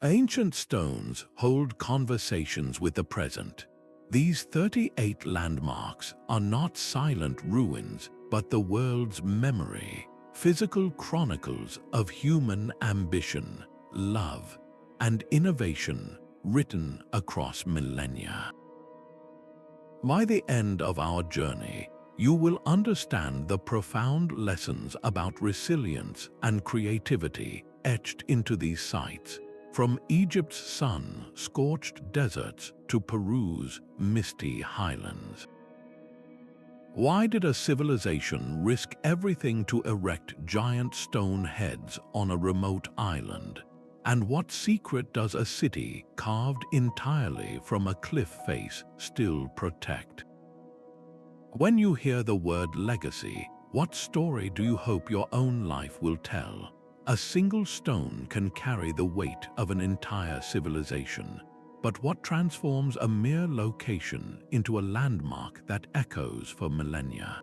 Ancient stones hold conversations with the present. These 38 landmarks are not silent ruins, but the world's memory, physical chronicles of human ambition, love, and innovation written across millennia. By the end of our journey, you will understand the profound lessons about resilience and creativity etched into these sites, from Egypt's sun-scorched deserts to Peru's misty highlands. Why did a civilization risk everything to erect giant stone heads on a remote island? And what secret does a city carved entirely from a cliff face still protect? When you hear the word legacy, what story do you hope your own life will tell? A single stone can carry the weight of an entire civilization, but what transforms a mere location into a landmark that echoes for millennia?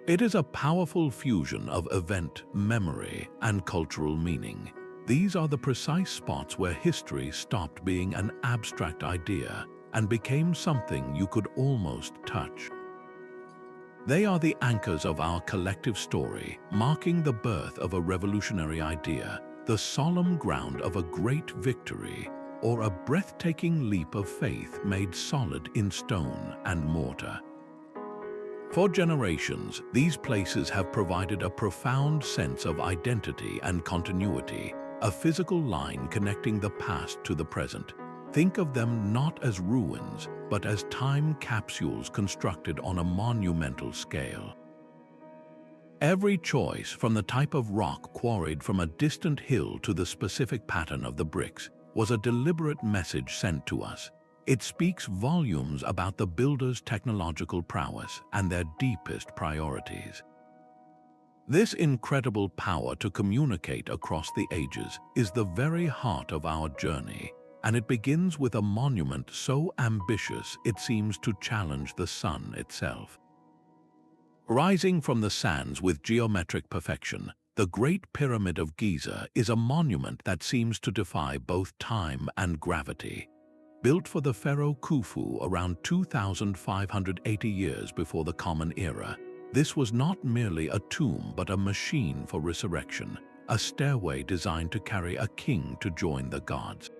It is a powerful fusion of event, memory, and cultural meaning. These are the precise spots where history stopped being an abstract idea and became something you could almost touch. They are the anchors of our collective story, marking the birth of a revolutionary idea, the solemn ground of a great victory, or a breathtaking leap of faith made solid in stone and mortar. For generations, these places have provided a profound sense of identity and continuity, a physical line connecting the past to the present. Think of them not as ruins, but as time capsules constructed on a monumental scale. Every choice, from the type of rock quarried from a distant hill to the specific pattern of the bricks, was a deliberate message sent to us. It speaks volumes about the builders' technological prowess and their deepest priorities. This incredible power to communicate across the ages is the very heart of our journey, and it begins with a monument so ambitious it seems to challenge the sun itself. Rising from the sands with geometric perfection, the Great Pyramid of Giza is a monument that seems to defy both time and gravity. Built for the pharaoh Khufu around 2,580 years before the Common Era, this was not merely a tomb but a machine for resurrection, a stairway designed to carry a king to join the gods.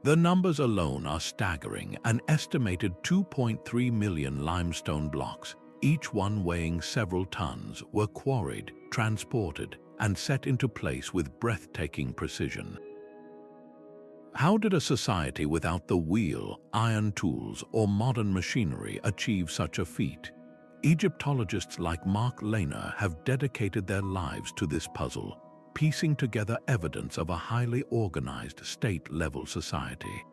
The numbers alone are staggering: an estimated 2.3 million limestone blocks, each one weighing several tons, were quarried, transported, and set into place with breathtaking precision. How did a society without the wheel, iron tools, or modern machinery achieve such a feat? Egyptologists like Mark Lehner have dedicated their lives to this puzzle, piecing together evidence of a highly organized state-level society.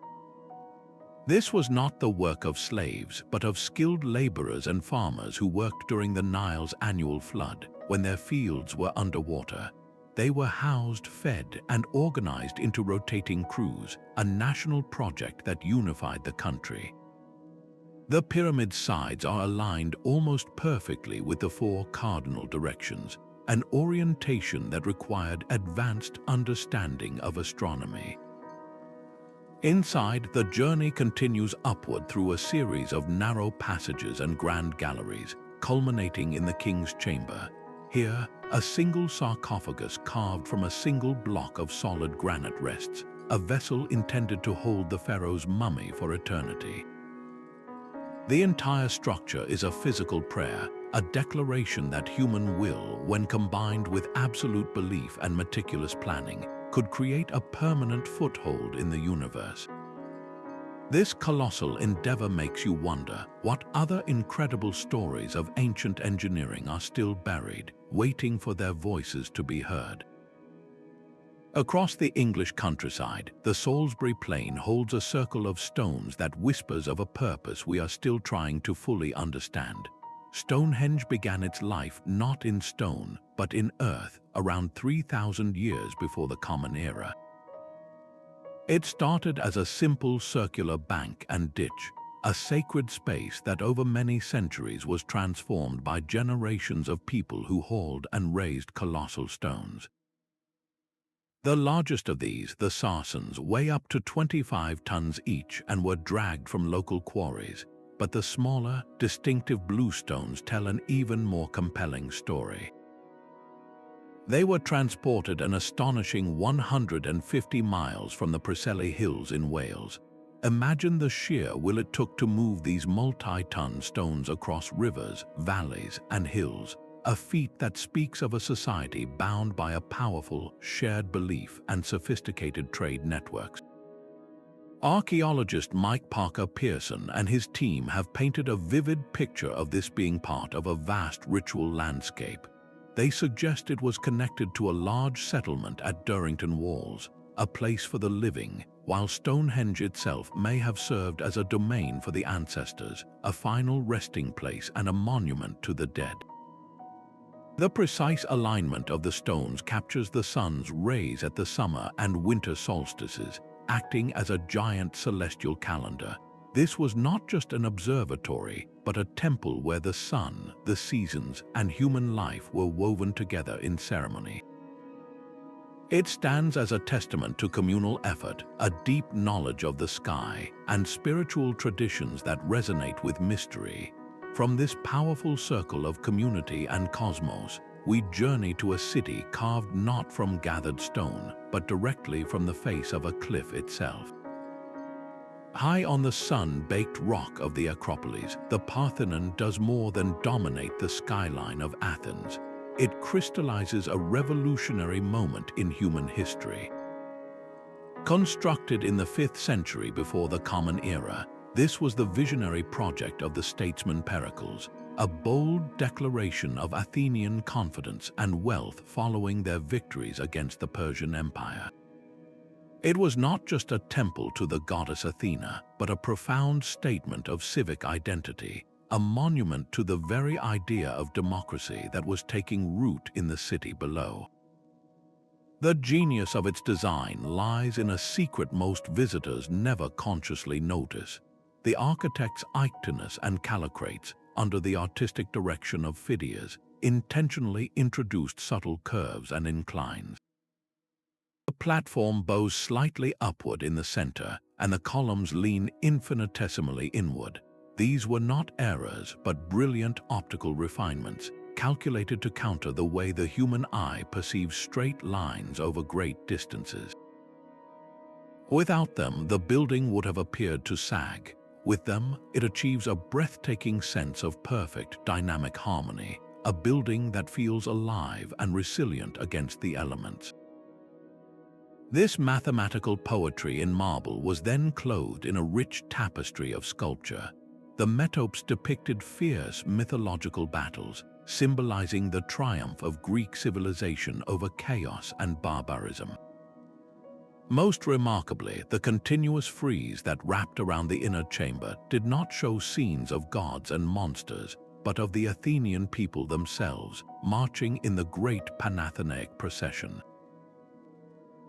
This was not the work of slaves, but of skilled laborers and farmers who worked during the Nile's annual flood, when their fields were underwater. They were housed, fed, and organized into rotating crews, a national project that unified the country. The pyramid's sides are aligned almost perfectly with the four cardinal directions, an orientation that required advanced understanding of astronomy. Inside, the journey continues upward through a series of narrow passages and grand galleries, culminating in the king's chamber. Here, a single sarcophagus carved from a single block of solid granite rests, a vessel intended to hold the pharaoh's mummy for eternity. The entire structure is a physical prayer, a declaration that human will, when combined with absolute belief and meticulous planning, could create a permanent foothold in the universe. This colossal endeavor makes you wonder what other incredible stories of ancient engineering are still buried, waiting for their voices to be heard. Across the English countryside, the Salisbury Plain holds a circle of stones that whispers of a purpose we are still trying to fully understand. Stonehenge began its life not in stone, but in earth, around 3,000 years before the Common Era. It started as a simple circular bank and ditch, a sacred space that over many centuries was transformed by generations of people who hauled and raised colossal stones. The largest of these, the sarsens, weigh up to 25 tons each and were dragged from local quarries, but the smaller, distinctive blue stones tell an even more compelling story. They were transported an astonishing 150 miles from the Preseli Hills in Wales. Imagine the sheer will it took to move these multi-ton stones across rivers, valleys, and hills, a feat that speaks of a society bound by a powerful, shared belief and sophisticated trade networks. Archaeologist Mike Parker Pearson and his team have painted a vivid picture of this being part of a vast ritual landscape. They suggest it was connected to a large settlement at Durrington Walls, a place for the living, while Stonehenge itself may have served as a domain for the ancestors, a final resting place and a monument to the dead. The precise alignment of the stones captures the sun's rays at the summer and winter solstices, acting as a giant celestial calendar. This was not just an observatory, but a temple where the sun, the seasons, and human life were woven together in ceremony. It stands as a testament to communal effort, a deep knowledge of the sky, and spiritual traditions that resonate with mystery. From this powerful circle of community and cosmos, we journey to a city carved not from gathered stone, but directly from the face of a cliff itself. High on the sun-baked rock of the Acropolis, the Parthenon does more than dominate the skyline of Athens. It crystallizes a revolutionary moment in human history. Constructed in the 5th century before the Common Era, this was the visionary project of the statesman Pericles, a bold declaration of Athenian confidence and wealth following their victories against the Persian Empire. It was not just a temple to the goddess Athena, but a profound statement of civic identity, a monument to the very idea of democracy that was taking root in the city below. The genius of its design lies in a secret most visitors never consciously notice. The architects Ictinus and Callicrates, under the artistic direction of Phidias, intentionally introduced subtle curves and inclines. The platform bows slightly upward in the center, and the columns lean infinitesimally inward. These were not errors, but brilliant optical refinements, calculated to counter the way the human eye perceives straight lines over great distances. Without them, the building would have appeared to sag. With them, it achieves a breathtaking sense of perfect dynamic harmony, a building that feels alive and resilient against the elements. This mathematical poetry in marble was then clothed in a rich tapestry of sculpture. The metopes depicted fierce mythological battles, symbolizing the triumph of Greek civilization over chaos and barbarism. Most remarkably, the continuous frieze that wrapped around the inner chamber did not show scenes of gods and monsters, but of the Athenian people themselves, marching in the great Panathenaic procession.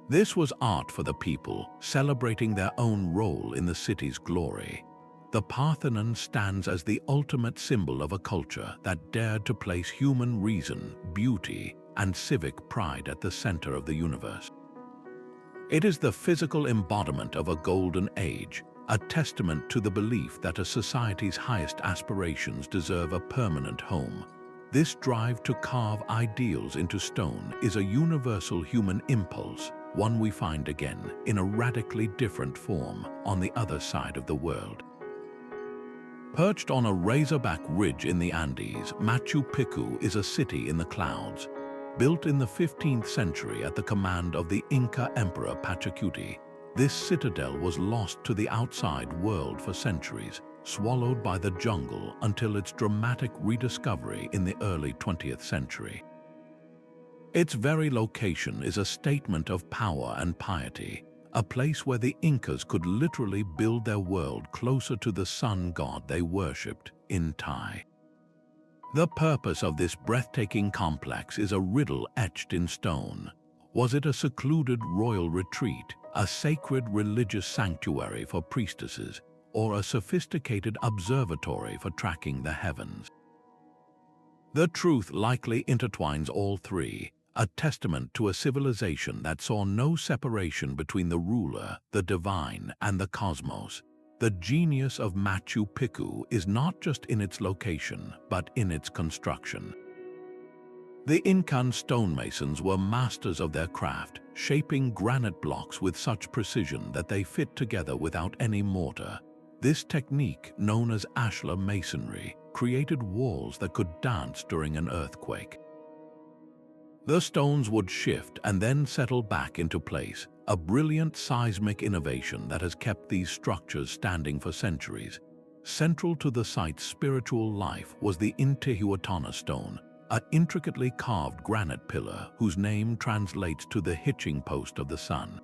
This was art for the people, celebrating their own role in the city's glory. The Parthenon stands as the ultimate symbol of a culture that dared to place human reason, beauty, and civic pride at the center of the universe. It is the physical embodiment of a golden age, a testament to the belief that a society's highest aspirations deserve a permanent home. This drive to carve ideals into stone is a universal human impulse, one we find again in a radically different form on the other side of the world. Perched on a razorback ridge in the Andes, Machu Picchu is a city in the clouds. Built in the 15th century at the command of the Inca Emperor Pachacuti, this citadel was lost to the outside world for centuries, swallowed by the jungle until its dramatic rediscovery in the early 20th century. Its very location is a statement of power and piety, a place where the Incas could literally build their world closer to the sun god they worshipped, Inti. The purpose of this breathtaking complex is a riddle etched in stone. Was it a secluded royal retreat, a sacred religious sanctuary for priestesses, or a sophisticated observatory for tracking the heavens? The truth likely intertwines all three. a testament to a civilization that saw no separation between the ruler, the divine, and the cosmos. The genius of Machu Picchu is not just in its location, but in its construction. The Incan stonemasons were masters of their craft, shaping granite blocks with such precision that they fit together without any mortar. This technique, known as ashlar masonry, created walls that could dance during an earthquake. The stones would shift and then settle back into place, a brilliant seismic innovation that has kept these structures standing for centuries. Central to the site's spiritual life was the Intihuatana stone, an intricately carved granite pillar whose name translates to the hitching post of the sun.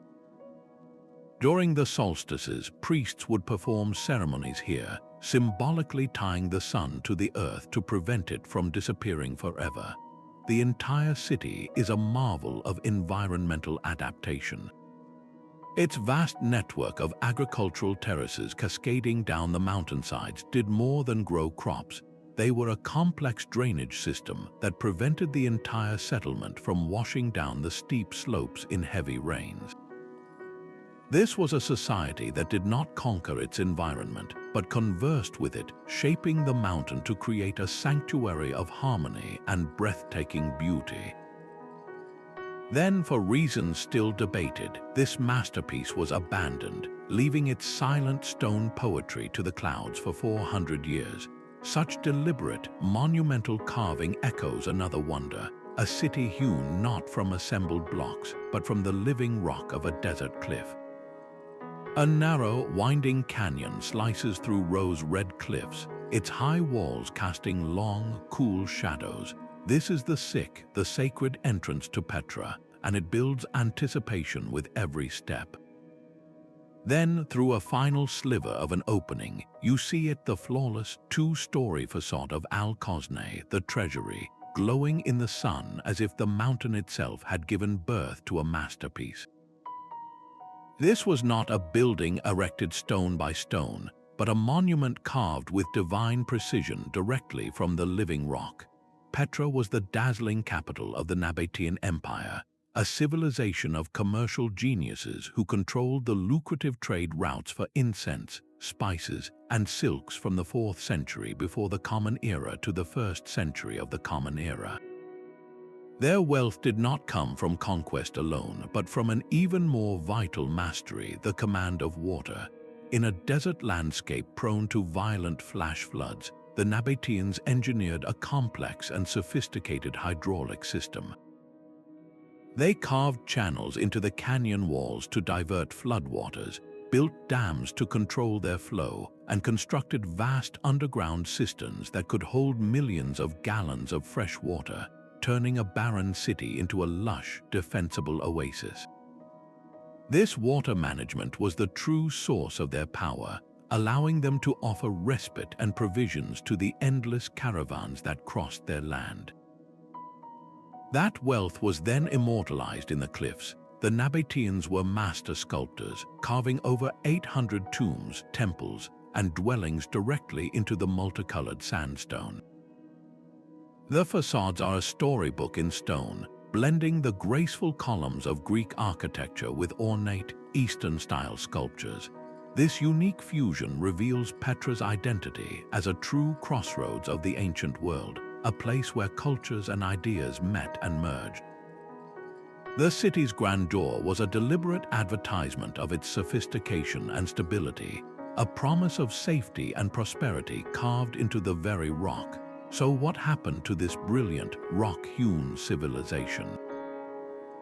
During the solstices, priests would perform ceremonies here, symbolically tying the sun to the earth to prevent it from disappearing forever. The entire city is a marvel of environmental adaptation. Its vast network of agricultural terraces cascading down the mountainsides did more than grow crops. They were a complex drainage system that prevented the entire settlement from washing down the steep slopes in heavy rains. This was a society that did not conquer its environment, but conversed with it, shaping the mountain to create a sanctuary of harmony and breathtaking beauty. Then, for reasons still debated, this masterpiece was abandoned, leaving its silent stone poetry to the clouds for 400 years. Such deliberate, monumental carving echoes another wonder, a city hewn not from assembled blocks, but from the living rock of a desert cliff. A narrow, winding canyon slices through rose-red cliffs, its high walls casting long, cool shadows. This is the sacred entrance to Petra, and it builds anticipation with every step. Then, through a final sliver of an opening, you see the flawless two-story facade of Al-Kosne, the treasury, glowing in the sun as if the mountain itself had given birth to a masterpiece. This was not a building erected stone by stone, but a monument carved with divine precision directly from the living rock. Petra was the dazzling capital of the Nabatean Empire, a civilization of commercial geniuses who controlled the lucrative trade routes for incense, spices, and silks from the 4th century before the Common Era to the 1st century of the Common Era. Their wealth did not come from conquest alone, but from an even more vital mastery, the command of water. In a desert landscape prone to violent flash floods, the Nabateans engineered a complex and sophisticated hydraulic system. They carved channels into the canyon walls to divert floodwaters, built dams to control their flow, and constructed vast underground cisterns that could hold millions of gallons of fresh water, turning a barren city into a lush, defensible oasis. This water management was the true source of their power, allowing them to offer respite and provisions to the endless caravans that crossed their land. That wealth was then immortalized in the cliffs. The Nabateans were master sculptors, carving over 800 tombs, temples, and dwellings directly into the multicolored sandstone. The facades are a storybook in stone, blending the graceful columns of Greek architecture with ornate, Eastern-style sculptures. This unique fusion reveals Petra's identity as a true crossroads of the ancient world, a place where cultures and ideas met and merged. The city's grandeur was a deliberate advertisement of its sophistication and stability, a promise of safety and prosperity carved into the very rock. So what happened to this brilliant, rock-hewn civilization?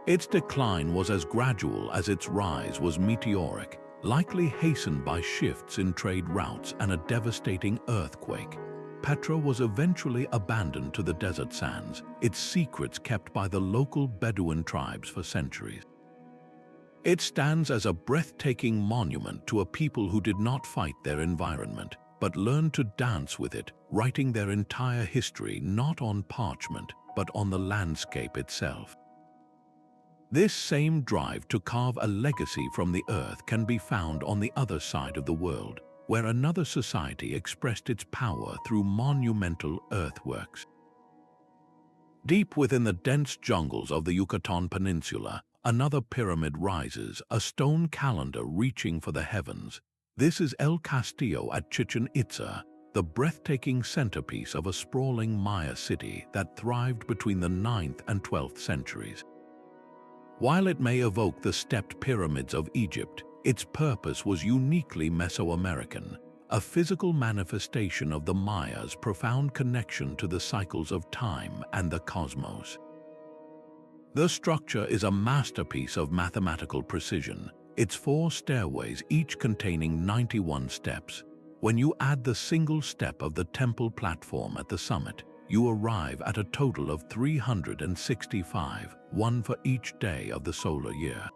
Its decline was as gradual as its rise was meteoric, likely hastened by shifts in trade routes and a devastating earthquake. Petra was eventually abandoned to the desert sands, its secrets kept by the local Bedouin tribes for centuries. It stands as a breathtaking monument to a people who did not fight their environment, but learned to dance with it, writing their entire history not on parchment, but on the landscape itself. This same drive to carve a legacy from the earth can be found on the other side of the world, where another society expressed its power through monumental earthworks. Deep within the dense jungles of the Yucatan Peninsula, another pyramid rises, a stone calendar reaching for the heavens. This is El Castillo at Chichen Itza, the breathtaking centerpiece of a sprawling Maya city that thrived between the 9th and 12th centuries. While it may evoke the stepped pyramids of Egypt, its purpose was uniquely Mesoamerican, a physical manifestation of the Mayas' profound connection to the cycles of time and the cosmos. The structure is a masterpiece of mathematical precision, its 4 stairways each containing 91 steps. When you add the single step of the temple platform at the summit, you arrive at a total of 365, one for each day of the solar year.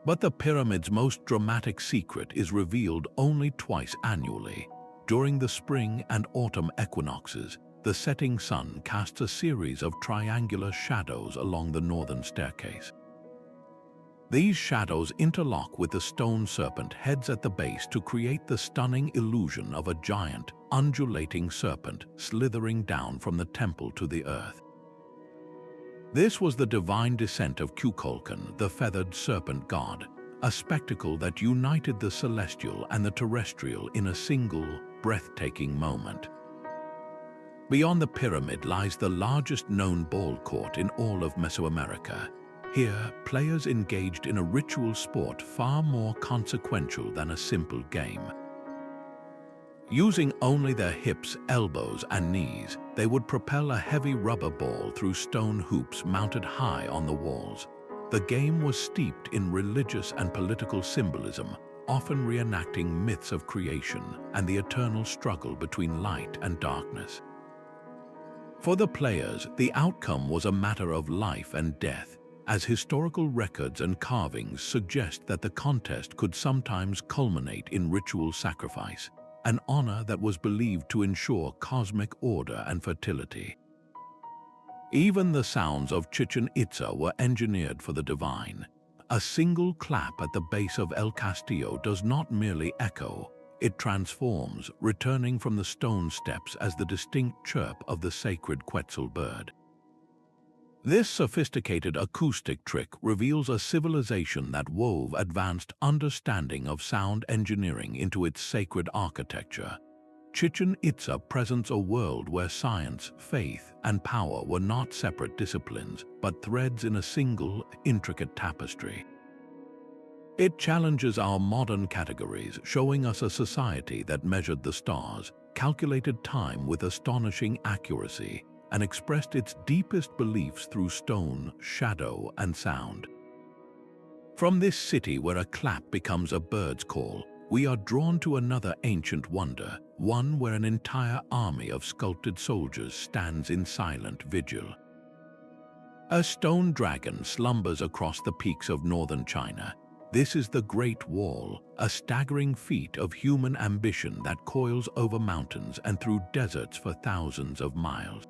But the pyramid's most dramatic secret is revealed only twice annually. During the spring and autumn equinoxes, the setting sun casts a series of triangular shadows along the northern staircase. These shadows interlock with the stone serpent heads at the base to create the stunning illusion of a giant, undulating serpent slithering down from the temple to the earth. This was the divine descent of Kukulkan, the feathered serpent god, a spectacle that united the celestial and the terrestrial in a single, breathtaking moment. Beyond the pyramid lies the largest known ball court in all of Mesoamerica. Here, players engaged in a ritual sport far more consequential than a simple game. Using only their hips, elbows, and knees, they would propel a heavy rubber ball through stone hoops mounted high on the walls. The game was steeped in religious and political symbolism, often reenacting myths of creation and the eternal struggle between light and darkness. For the players, the outcome was a matter of life and death, as historical records and carvings suggest that the contest could sometimes culminate in ritual sacrifice, an honor that was believed to ensure cosmic order and fertility. Even the sounds of Chichen Itza were engineered for the divine. A single clap at the base of El Castillo does not merely echo, it transforms, returning from the stone steps as the distinct chirp of the sacred Quetzal bird. This sophisticated acoustic trick reveals a civilization that wove advanced understanding of sound engineering into its sacred architecture. Chichen Itza presents a world where science, faith, and power were not separate disciplines, but threads in a single, intricate tapestry. It challenges our modern categories, showing us a society that measured the stars, calculated time with astonishing accuracy, and expressed its deepest beliefs through stone, shadow, and sound. From this city where a clap becomes a bird's call, we are drawn to another ancient wonder, one where an entire army of sculpted soldiers stands in silent vigil. A stone dragon slumbers across the peaks of northern China. This is the Great Wall, a staggering feat of human ambition that coils over mountains and through deserts for thousands of miles.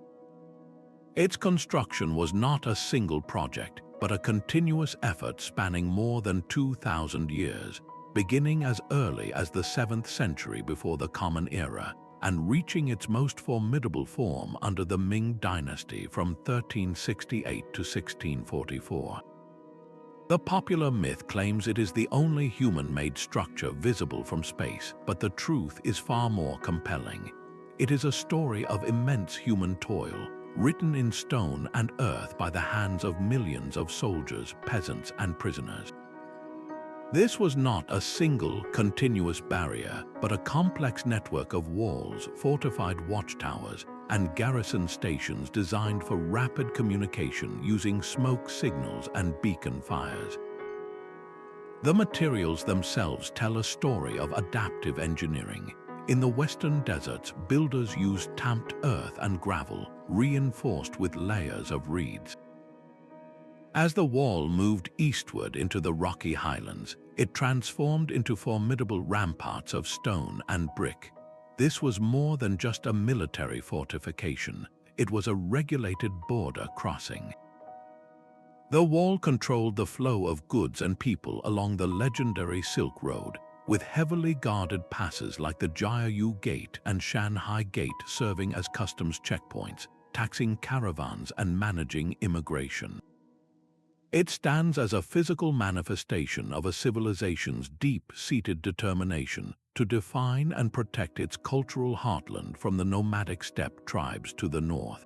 Its construction was not a single project, but a continuous effort spanning more than 2,000 years, beginning as early as the 7th century before the Common Era, and reaching its most formidable form under the Ming Dynasty from 1368 to 1644. The popular myth claims it is the only human-made structure visible from space, but the truth is far more compelling. It is a story of immense human toil, written in stone and earth by the hands of millions of soldiers, peasants, and prisoners. This was not a single, continuous barrier, but a complex network of walls, fortified watchtowers, and garrison stations designed for rapid communication using smoke signals and beacon fires. The materials themselves tell a story of adaptive engineering. In the western deserts, builders used tamped earth and gravel, reinforced with layers of reeds. As the wall moved eastward into the rocky highlands, it transformed into formidable ramparts of stone and brick. This was more than just a military fortification. It was a regulated border crossing. The wall controlled the flow of goods and people along the legendary Silk Road, with heavily guarded passes like the Jiayu Gate and Shanhai Gate serving as customs checkpoints. taxing caravans and managing immigration. It stands as a physical manifestation of a civilization's deep-seated determination to define and protect its cultural heartland from the nomadic steppe tribes to the north.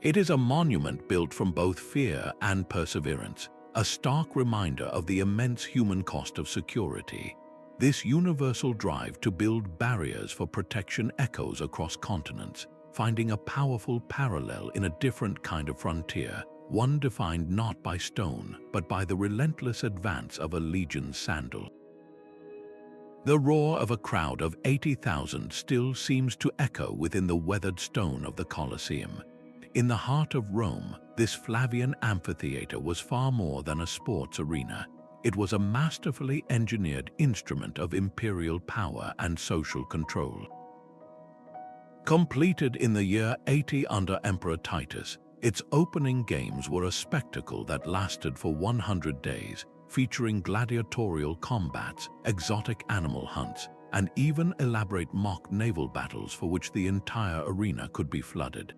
It is a monument built from both fear and perseverance, a stark reminder of the immense human cost of security. This universal drive to build barriers for protection echoes across continents, finding a powerful parallel in a different kind of frontier, one defined not by stone, but by the relentless advance of a legion's sandal. The roar of a crowd of 80,000 still seems to echo within the weathered stone of the Colosseum. In the heart of Rome, this Flavian amphitheater was far more than a sports arena. It was a masterfully engineered instrument of imperial power and social control. Completed in the year 80 under Emperor Titus, its opening games were a spectacle that lasted for 100 days, featuring gladiatorial combats, exotic animal hunts, and even elaborate mock naval battles for which the entire arena could be flooded.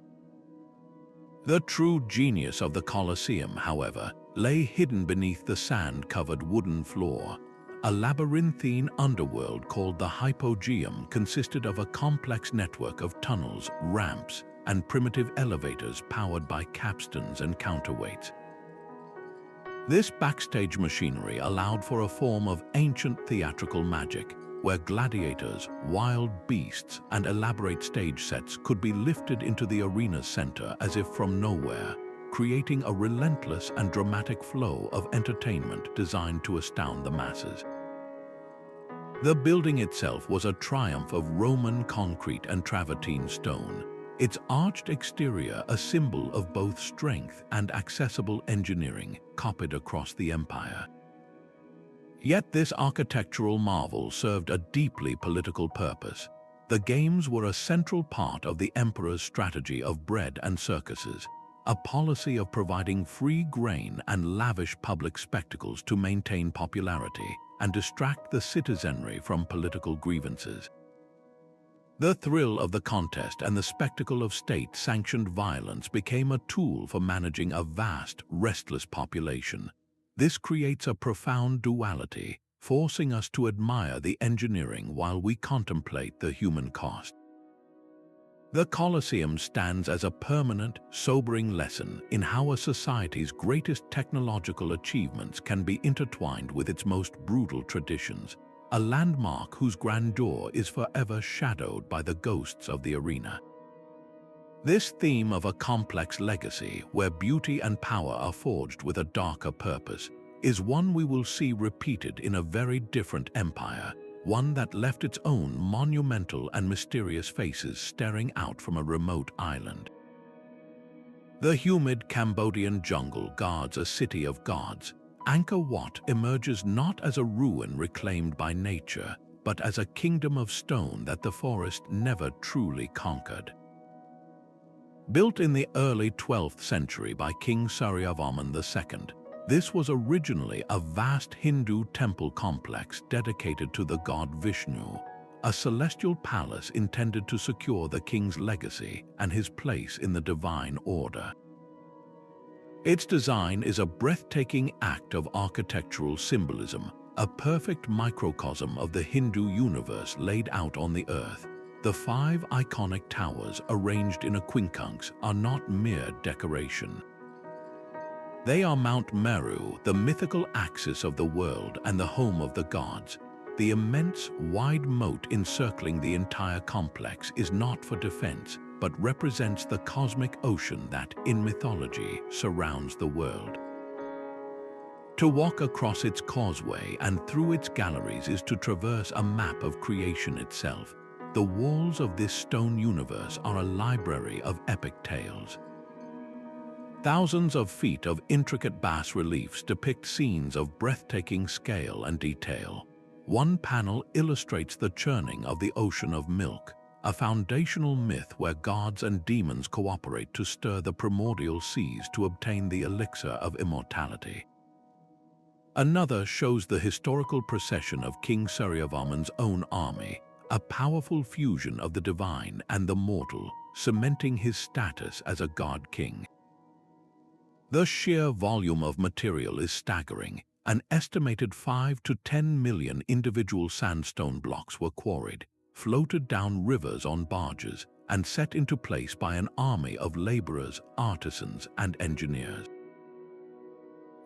The true genius of the Colosseum, however, lay hidden beneath the sand-covered wooden floor. A labyrinthine underworld called the hypogeum consisted of a complex network of tunnels, ramps, and primitive elevators powered by capstans and counterweights. This backstage machinery allowed for a form of ancient theatrical magic, where gladiators, wild beasts, and elaborate stage sets could be lifted into the arena's center as if from nowhere, creating a relentless and dramatic flow of entertainment designed to astound the masses. The building itself was a triumph of Roman concrete and travertine stone, its arched exterior a symbol of both strength and accessible engineering copied across the empire. Yet this architectural marvel served a deeply political purpose. The games were a central part of the emperor's strategy of bread and circuses, a policy of providing free grain and lavish public spectacles to maintain popularity and distract the citizenry from political grievances. The thrill of the contest and the spectacle of state-sanctioned violence became a tool for managing a vast, restless population. This creates a profound duality, forcing us to admire the engineering while we contemplate the human cost. The Colosseum stands as a permanent, sobering lesson in how a society's greatest technological achievements can be intertwined with its most brutal traditions, a landmark whose grandeur is forever shadowed by the ghosts of the arena. This theme of a complex legacy, where beauty and power are forged with a darker purpose, is one we will see repeated in a very different empire, one that left its own monumental and mysterious faces staring out from a remote island. The humid Cambodian jungle guards a city of gods. Angkor Wat emerges not as a ruin reclaimed by nature, but as a kingdom of stone that the forest never truly conquered. Built in the early 12th century by King Suryavarman II, this was originally a vast Hindu temple complex dedicated to the god Vishnu, a celestial palace intended to secure the king's legacy and his place in the divine order. Its design is a breathtaking act of architectural symbolism, a perfect microcosm of the Hindu universe laid out on the earth. The 5 iconic towers arranged in a quincunx are not mere decoration. They are Mount Meru, the mythical axis of the world and the home of the gods. The immense, wide moat encircling the entire complex is not for defense, but represents the cosmic ocean that, in mythology, surrounds the world. To walk across its causeway and through its galleries is to traverse a map of creation itself. The walls of this stone universe are a library of epic tales. Thousands of feet of intricate bas-reliefs depict scenes of breathtaking scale and detail. One panel illustrates the churning of the ocean of milk, a foundational myth where gods and demons cooperate to stir the primordial seas to obtain the elixir of immortality. Another shows the historical procession of King Suryavarman's own army, a powerful fusion of the divine and the mortal, cementing his status as a god-king. The sheer volume of material is staggering. An estimated 5 to 10 million individual sandstone blocks were quarried, floated down rivers on barges, and set into place by an army of laborers, artisans, and engineers.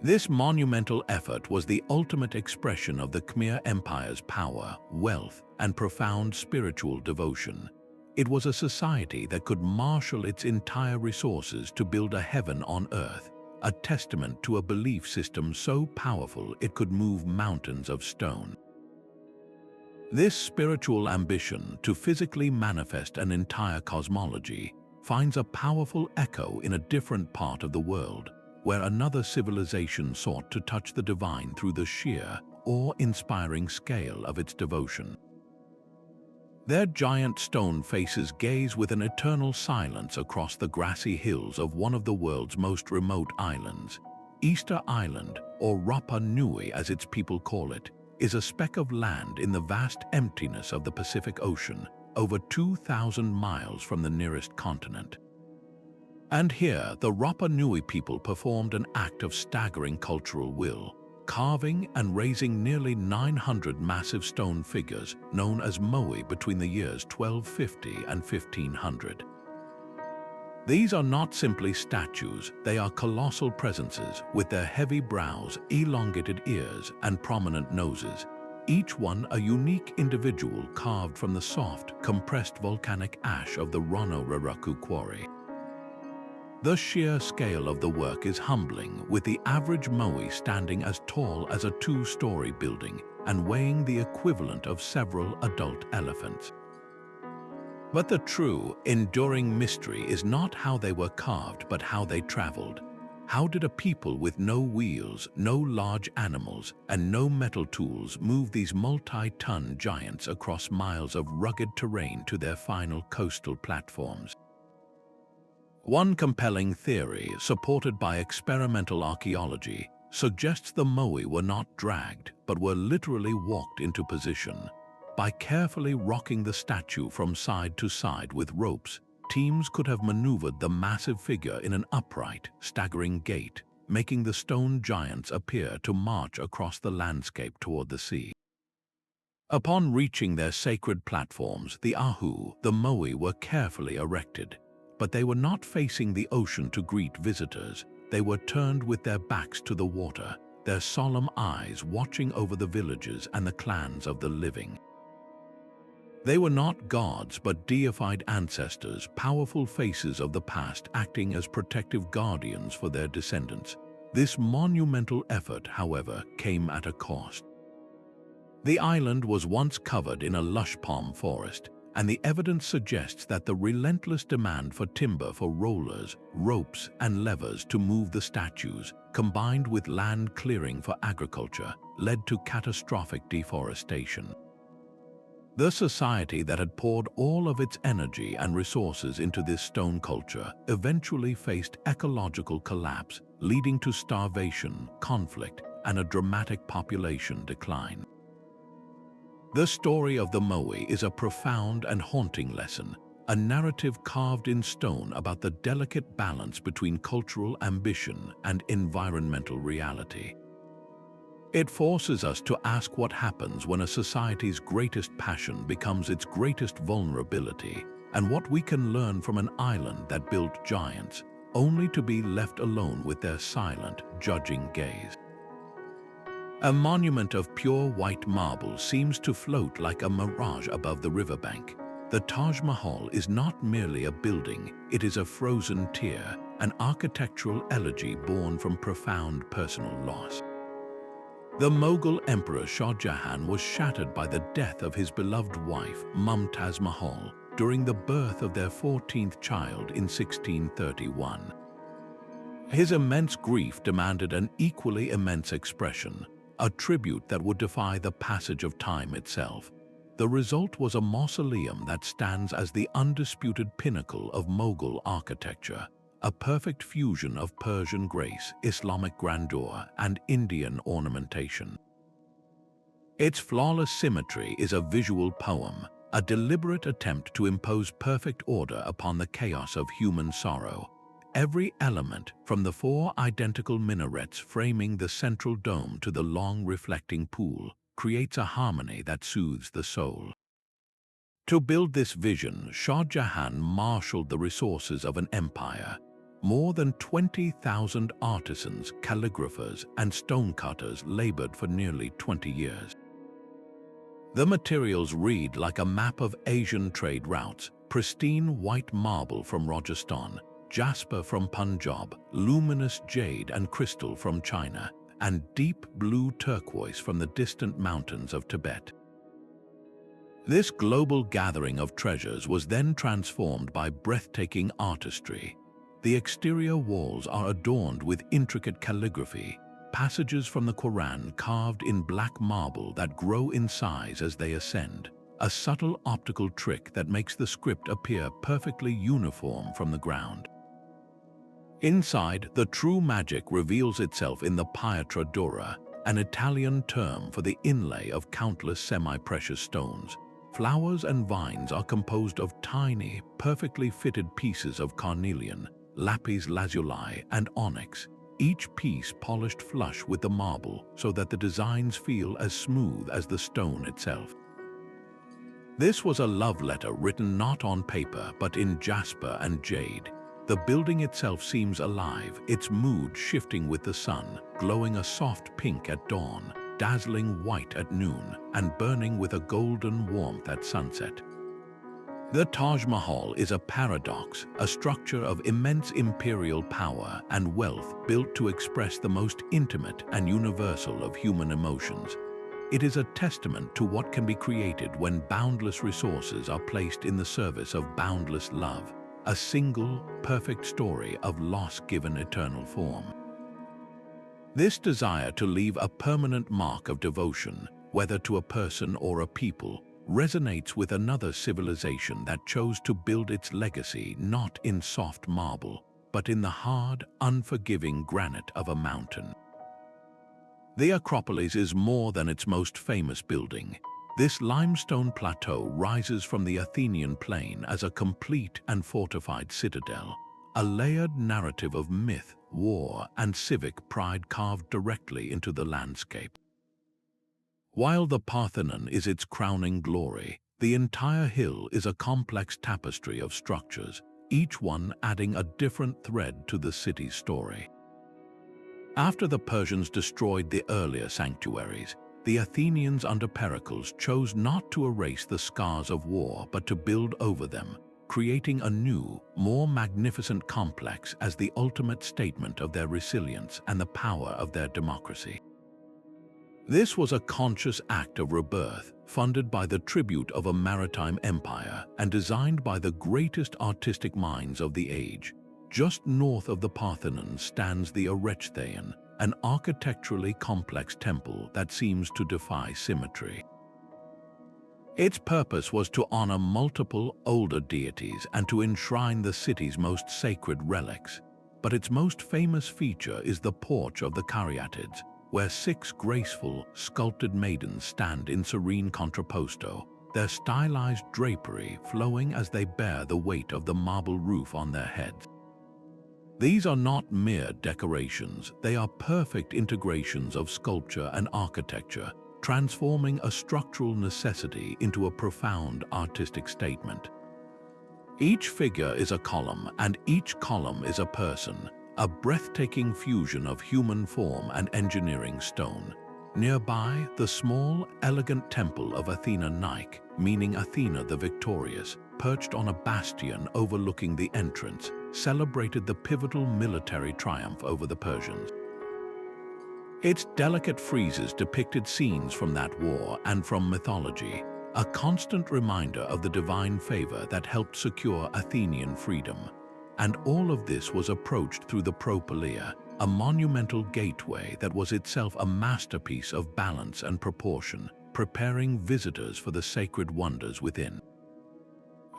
This monumental effort was the ultimate expression of the Khmer Empire's power, wealth, and profound spiritual devotion. It was a society that could marshal its entire resources to build a heaven on earth, a testament to a belief system so powerful it could move mountains of stone. This spiritual ambition to physically manifest an entire cosmology finds a powerful echo in a different part of the world, where another civilization sought to touch the divine through the sheer, awe-inspiring scale of its devotion. Their giant stone faces gaze with an eternal silence across the grassy hills of one of the world's most remote islands. Easter Island, or Rapa Nui as its people call it, is a speck of land in the vast emptiness of the Pacific Ocean, over 2,000 miles from the nearest continent. And here, the Rapa Nui people performed an act of staggering cultural will, carving and raising nearly 900 massive stone figures known as Moai between the years 1250 and 1500. These are not simply statues, they are colossal presences with their heavy brows, elongated ears, and prominent noses, each one a unique individual carved from the soft, compressed volcanic ash of the Rono-Raraku quarry. The sheer scale of the work is humbling, with the average Moai standing as tall as a 2-story building and weighing the equivalent of several adult elephants. But the true, enduring mystery is not how they were carved, but how they traveled. How did a people with no wheels, no large animals, and no metal tools move these multi-ton giants across miles of rugged terrain to their final coastal platforms? One compelling theory, supported by experimental archaeology, suggests the Moai were not dragged, but were literally walked into position. By carefully rocking the statue from side to side with ropes, teams could have maneuvered the massive figure in an upright, staggering gait, making the stone giants appear to march across the landscape toward the sea. Upon reaching their sacred platforms, the Ahu, the Moai, were carefully erected. But they were not facing the ocean to greet visitors. They were turned with their backs to the water, their solemn eyes watching over the villages and the clans of the living. They were not gods, but deified ancestors, powerful faces of the past acting as protective guardians for their descendants. This monumental effort, however, came at a cost. The island was once covered in a lush palm forest, and the evidence suggests that the relentless demand for timber for rollers, ropes, and levers to move the statues, combined with land clearing for agriculture, led to catastrophic deforestation. The society that had poured all of its energy and resources into this stone culture eventually faced ecological collapse, leading to starvation, conflict, and a dramatic population decline. The story of the Moai is a profound and haunting lesson, a narrative carved in stone about the delicate balance between cultural ambition and environmental reality. It forces us to ask what happens when a society's greatest passion becomes its greatest vulnerability, and what we can learn from an island that built giants, only to be left alone with their silent, judging gaze. A monument of pure white marble seems to float like a mirage above the riverbank. The Taj Mahal is not merely a building, it is a frozen tear, an architectural elegy born from profound personal loss. The Mughal Emperor Shah Jahan was shattered by the death of his beloved wife, Mumtaz Mahal, during the birth of their 14th child in 1631. His immense grief demanded an equally immense expression, a tribute that would defy the passage of time itself. The result was a mausoleum that stands as the undisputed pinnacle of Mughal architecture, a perfect fusion of Persian grace, Islamic grandeur, and Indian ornamentation. Its flawless symmetry is a visual poem, a deliberate attempt to impose perfect order upon the chaos of human sorrow. Every element, from the 4 identical minarets framing the central dome to the long reflecting pool, creates a harmony that soothes the soul. To build this vision, Shah Jahan marshaled the resources of an empire. More than 20,000 artisans, calligraphers, and stonecutters labored for nearly 20 years. The materials read like a map of Asian trade routes: pristine white marble from Rajasthan, jasper from Punjab, luminous jade and crystal from China, and deep blue turquoise from the distant mountains of Tibet. This global gathering of treasures was then transformed by breathtaking artistry. The exterior walls are adorned with intricate calligraphy, passages from the Quran carved in black marble that grow in size as they ascend, a subtle optical trick that makes the script appear perfectly uniform from the ground. Inside, the true magic reveals itself in the pietra dura, an Italian term for the inlay of countless semi-precious stones. Flowers and vines are composed of tiny, perfectly fitted pieces of carnelian, lapis lazuli, and onyx, each piece polished flush with the marble so that the designs feel as smooth as the stone itself. This was a love letter written not on paper but in jasper and jade. The building itself seems alive, its mood shifting with the sun, glowing a soft pink at dawn, dazzling white at noon, and burning with a golden warmth at sunset. The Taj Mahal is a paradox, a structure of immense imperial power and wealth built to express the most intimate and universal of human emotions. It is a testament to what can be created when boundless resources are placed in the service of boundless love, a single, perfect story of loss given eternal form. This desire to leave a permanent mark of devotion, whether to a person or a people, resonates with another civilization that chose to build its legacy not in soft marble, but in the hard, unforgiving granite of a mountain. The Acropolis is more than its most famous building. This limestone plateau rises from the Athenian plain as a complete and fortified citadel, a layered narrative of myth, war, and civic pride carved directly into the landscape. While the Parthenon is its crowning glory, the entire hill is a complex tapestry of structures, each one adding a different thread to the city's story. After the Persians destroyed the earlier sanctuaries, the Athenians under Pericles chose not to erase the scars of war but to build over them, creating a new, more magnificent complex as the ultimate statement of their resilience and the power of their democracy. This was a conscious act of rebirth, funded by the tribute of a maritime empire and designed by the greatest artistic minds of the age. Just north of the Parthenon stands the Erechtheion, an architecturally complex temple that seems to defy symmetry. Its purpose was to honor multiple older deities and to enshrine the city's most sacred relics. But its most famous feature is the Porch of the Caryatids, where 6 graceful, sculpted maidens stand in serene contrapposto, their stylized drapery flowing as they bear the weight of the marble roof on their heads. These are not mere decorations, they are perfect integrations of sculpture and architecture, transforming a structural necessity into a profound artistic statement. Each figure is a column, and each column is a person, a breathtaking fusion of human form and engineering stone. Nearby, the small, elegant temple of Athena Nike, meaning Athena the Victorious, perched on a bastion overlooking the entrance, celebrated the pivotal military triumph over the Persians. Its delicate friezes depicted scenes from that war and from mythology, a constant reminder of the divine favor that helped secure Athenian freedom. And all of this was approached through the Propylaea, a monumental gateway that was itself a masterpiece of balance and proportion, preparing visitors for the sacred wonders within.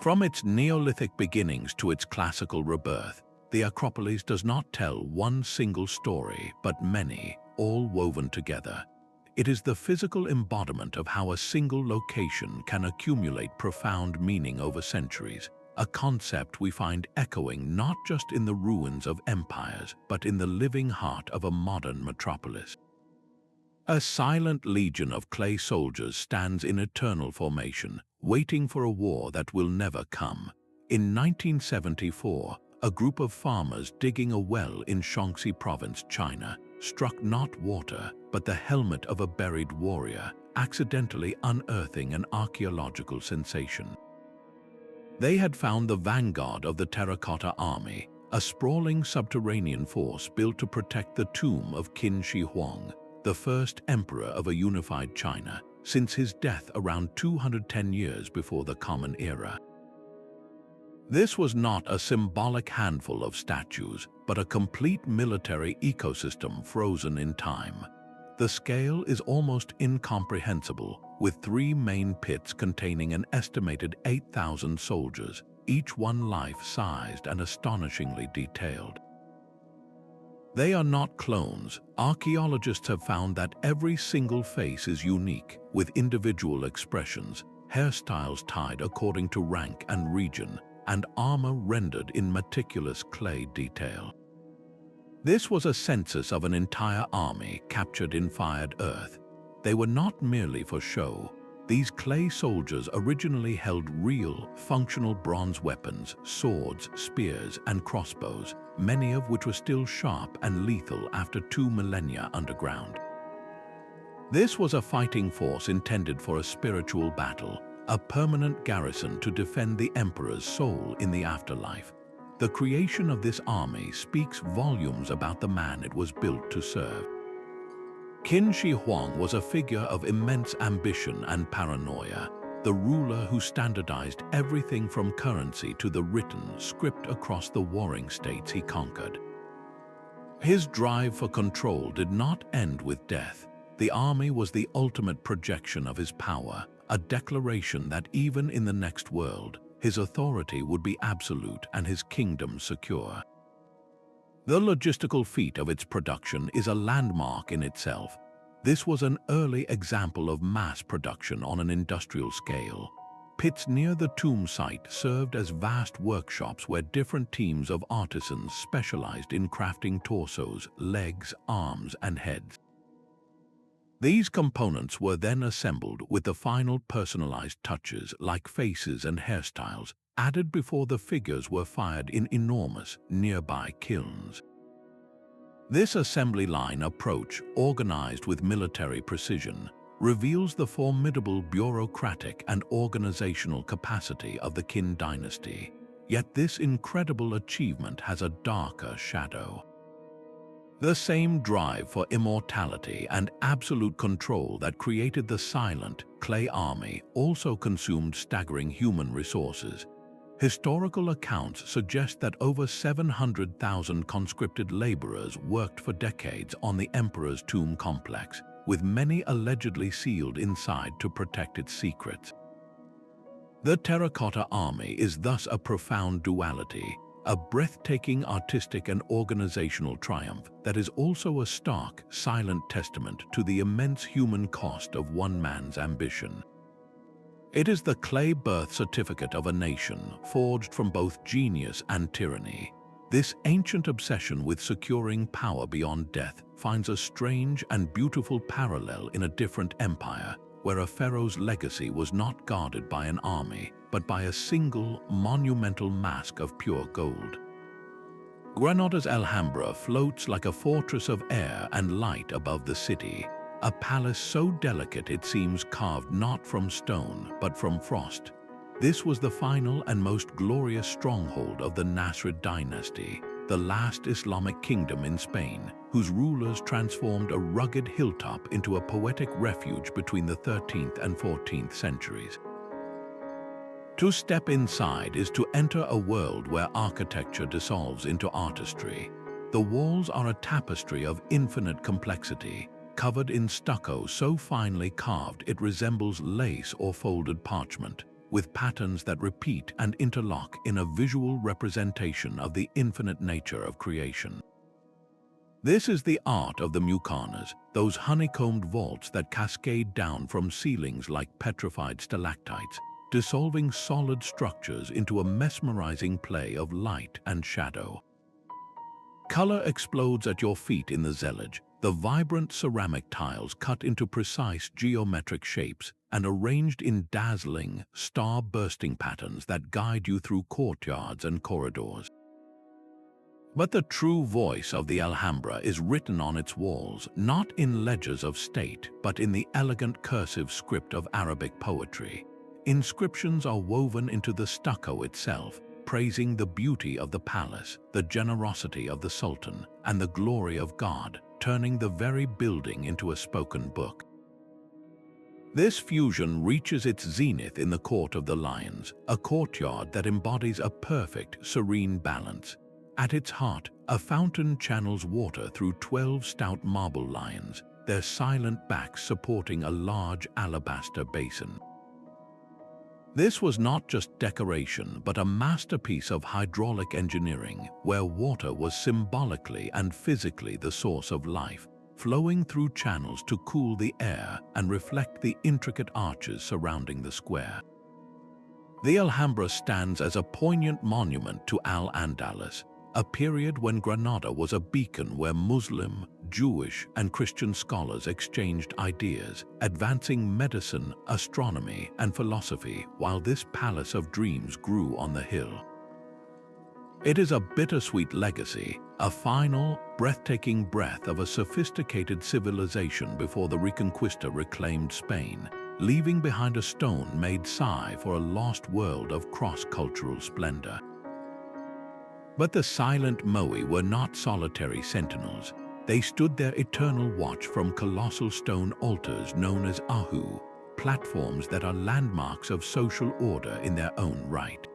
From its Neolithic beginnings to its classical rebirth, the Acropolis does not tell one single story, but many, all woven together. It is the physical embodiment of how a single location can accumulate profound meaning over centuries, a concept we find echoing not just in the ruins of empires, but in the living heart of a modern metropolis. A silent legion of clay soldiers stands in eternal formation, waiting for a war that will never come. In 1974, a group of farmers digging a well in Shaanxi Province, China, struck not water, but the helmet of a buried warrior, accidentally unearthing an archaeological sensation. They had found the vanguard of the Terracotta Army, a sprawling subterranean force built to protect the tomb of Qin Shi Huang, the first emperor of a unified China, since his death around 210 years before the Common Era. This was not a symbolic handful of statues, but a complete military ecosystem frozen in time. The scale is almost incomprehensible, with 3 main pits containing an estimated 8,000 soldiers, each one life-sized and astonishingly detailed. They are not clones. Archaeologists have found that every single face is unique, with individual expressions, hairstyles tied according to rank and region, and armor rendered in meticulous clay detail. This was a census of an entire army captured in fired earth. They were not merely for show. These clay soldiers originally held real, functional bronze weapons, swords, spears, and crossbows, many of which were still sharp and lethal after 2 millennia underground. This was a fighting force intended for a spiritual battle, a permanent garrison to defend the emperor's soul in the afterlife. The creation of this army speaks volumes about the man it was built to serve. Qin Shi Huang was a figure of immense ambition and paranoia, the ruler who standardized everything from currency to the written script across the warring states he conquered. His drive for control did not end with death. The army was the ultimate projection of his power, a declaration that even in the next world, his authority would be absolute and his kingdom secure. The logistical feat of its production is a landmark in itself. This was an early example of mass production on an industrial scale. Pits near the tomb site served as vast workshops where different teams of artisans specialized in crafting torsos, legs, arms, and heads. These components were then assembled with the final personalized touches like faces and hairstyles added before the figures were fired in enormous, nearby kilns. This assembly line approach, organized with military precision, reveals the formidable bureaucratic and organizational capacity of the Qin dynasty. Yet this incredible achievement has a darker shadow. The same drive for immortality and absolute control that created the silent, clay army also consumed staggering human resources. Historical accounts suggest that over 700,000 conscripted laborers worked for decades on the emperor's tomb complex, with many allegedly sealed inside to protect its secrets. The Terracotta Army is thus a profound duality, a breathtaking artistic and organizational triumph that is also a stark, silent testament to the immense human cost of one man's ambition. It is the clay birth certificate of a nation, forged from both genius and tyranny. This ancient obsession with securing power beyond death finds a strange and beautiful parallel in a different empire, where a pharaoh's legacy was not guarded by an army, but by a single, monumental mask of pure gold. Granada's Alhambra floats like a fortress of air and light above the city, a palace so delicate it seems carved not from stone, but from frost. This was the final and most glorious stronghold of the Nasrid dynasty, the last Islamic kingdom in Spain, whose rulers transformed a rugged hilltop into a poetic refuge between the 13th and 14th centuries. To step inside is to enter a world where architecture dissolves into artistry. The walls are a tapestry of infinite complexity, covered in stucco so finely carved it resembles lace or folded parchment, with patterns that repeat and interlock in a visual representation of the infinite nature of creation. This is the art of the muqarnas, those honeycombed vaults that cascade down from ceilings like petrified stalactites, dissolving solid structures into a mesmerizing play of light and shadow. Color explodes at your feet in the zellige, the vibrant ceramic tiles cut into precise geometric shapes and arranged in dazzling, star-bursting patterns that guide you through courtyards and corridors. But the true voice of the Alhambra is written on its walls, not in ledgers of state, but in the elegant cursive script of Arabic poetry. Inscriptions are woven into the stucco itself, praising the beauty of the palace, the generosity of the Sultan, and the glory of God, turning the very building into a spoken book. This fusion reaches its zenith in the Court of the Lions, a courtyard that embodies a perfect, serene balance. At its heart, a fountain channels water through 12 stout marble lions, their silent backs supporting a large alabaster basin. This was not just decoration, but a masterpiece of hydraulic engineering, where water was symbolically and physically the source of life, flowing through channels to cool the air and reflect the intricate arches surrounding the square. The Alhambra stands as a poignant monument to Al-Andalus, a period when Granada was a beacon where Muslim, Jewish, and Christian scholars exchanged ideas, advancing medicine, astronomy, and philosophy while this palace of dreams grew on the hill. It is a bittersweet legacy, a final, breathtaking breath of a sophisticated civilization before the Reconquista reclaimed Spain, leaving behind a stone-made sigh for a lost world of cross-cultural splendor. But the silent Moai were not solitary sentinels. They stood their eternal watch from colossal stone altars known as ahu, platforms that are landmarks of social order in their own right.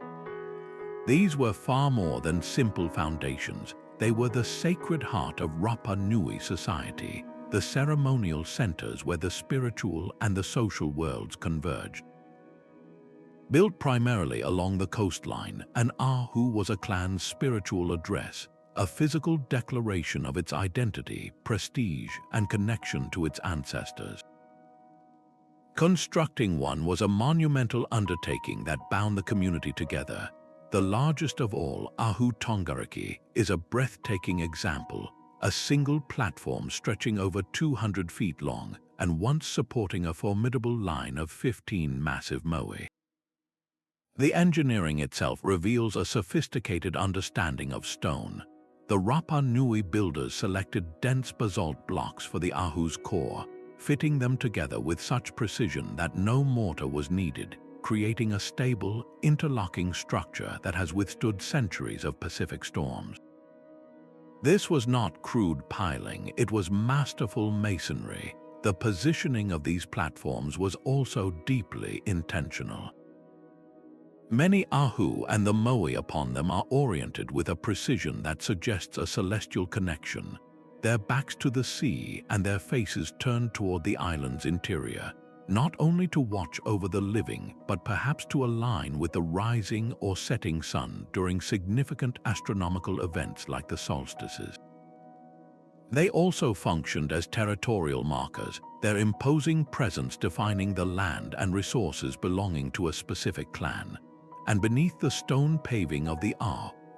These were far more than simple foundations. They were the sacred heart of Rapa Nui society, the ceremonial centers where the spiritual and the social worlds converged. Built primarily along the coastline, an ahu was a clan's spiritual address, a physical declaration of its identity, prestige, and connection to its ancestors. Constructing one was a monumental undertaking that bound the community together. The largest of all, Ahu Tongariki, is a breathtaking example, a single platform stretching over 200 feet long and once supporting a formidable line of 15 massive moai. The engineering itself reveals a sophisticated understanding of stone. The Rapa Nui builders selected dense basalt blocks for the Ahu's core, fitting them together with such precision that no mortar was needed, creating a stable, interlocking structure that has withstood centuries of Pacific storms. This was not crude piling, it was masterful masonry. The positioning of these platforms was also deeply intentional. Many ahu and the moai upon them are oriented with a precision that suggests a celestial connection, their backs to the sea and their faces turned toward the island's interior, not only to watch over the living, but perhaps to align with the rising or setting sun during significant astronomical events like the solstices. They also functioned as territorial markers, their imposing presence defining the land and resources belonging to a specific clan. And beneath the stone paving of the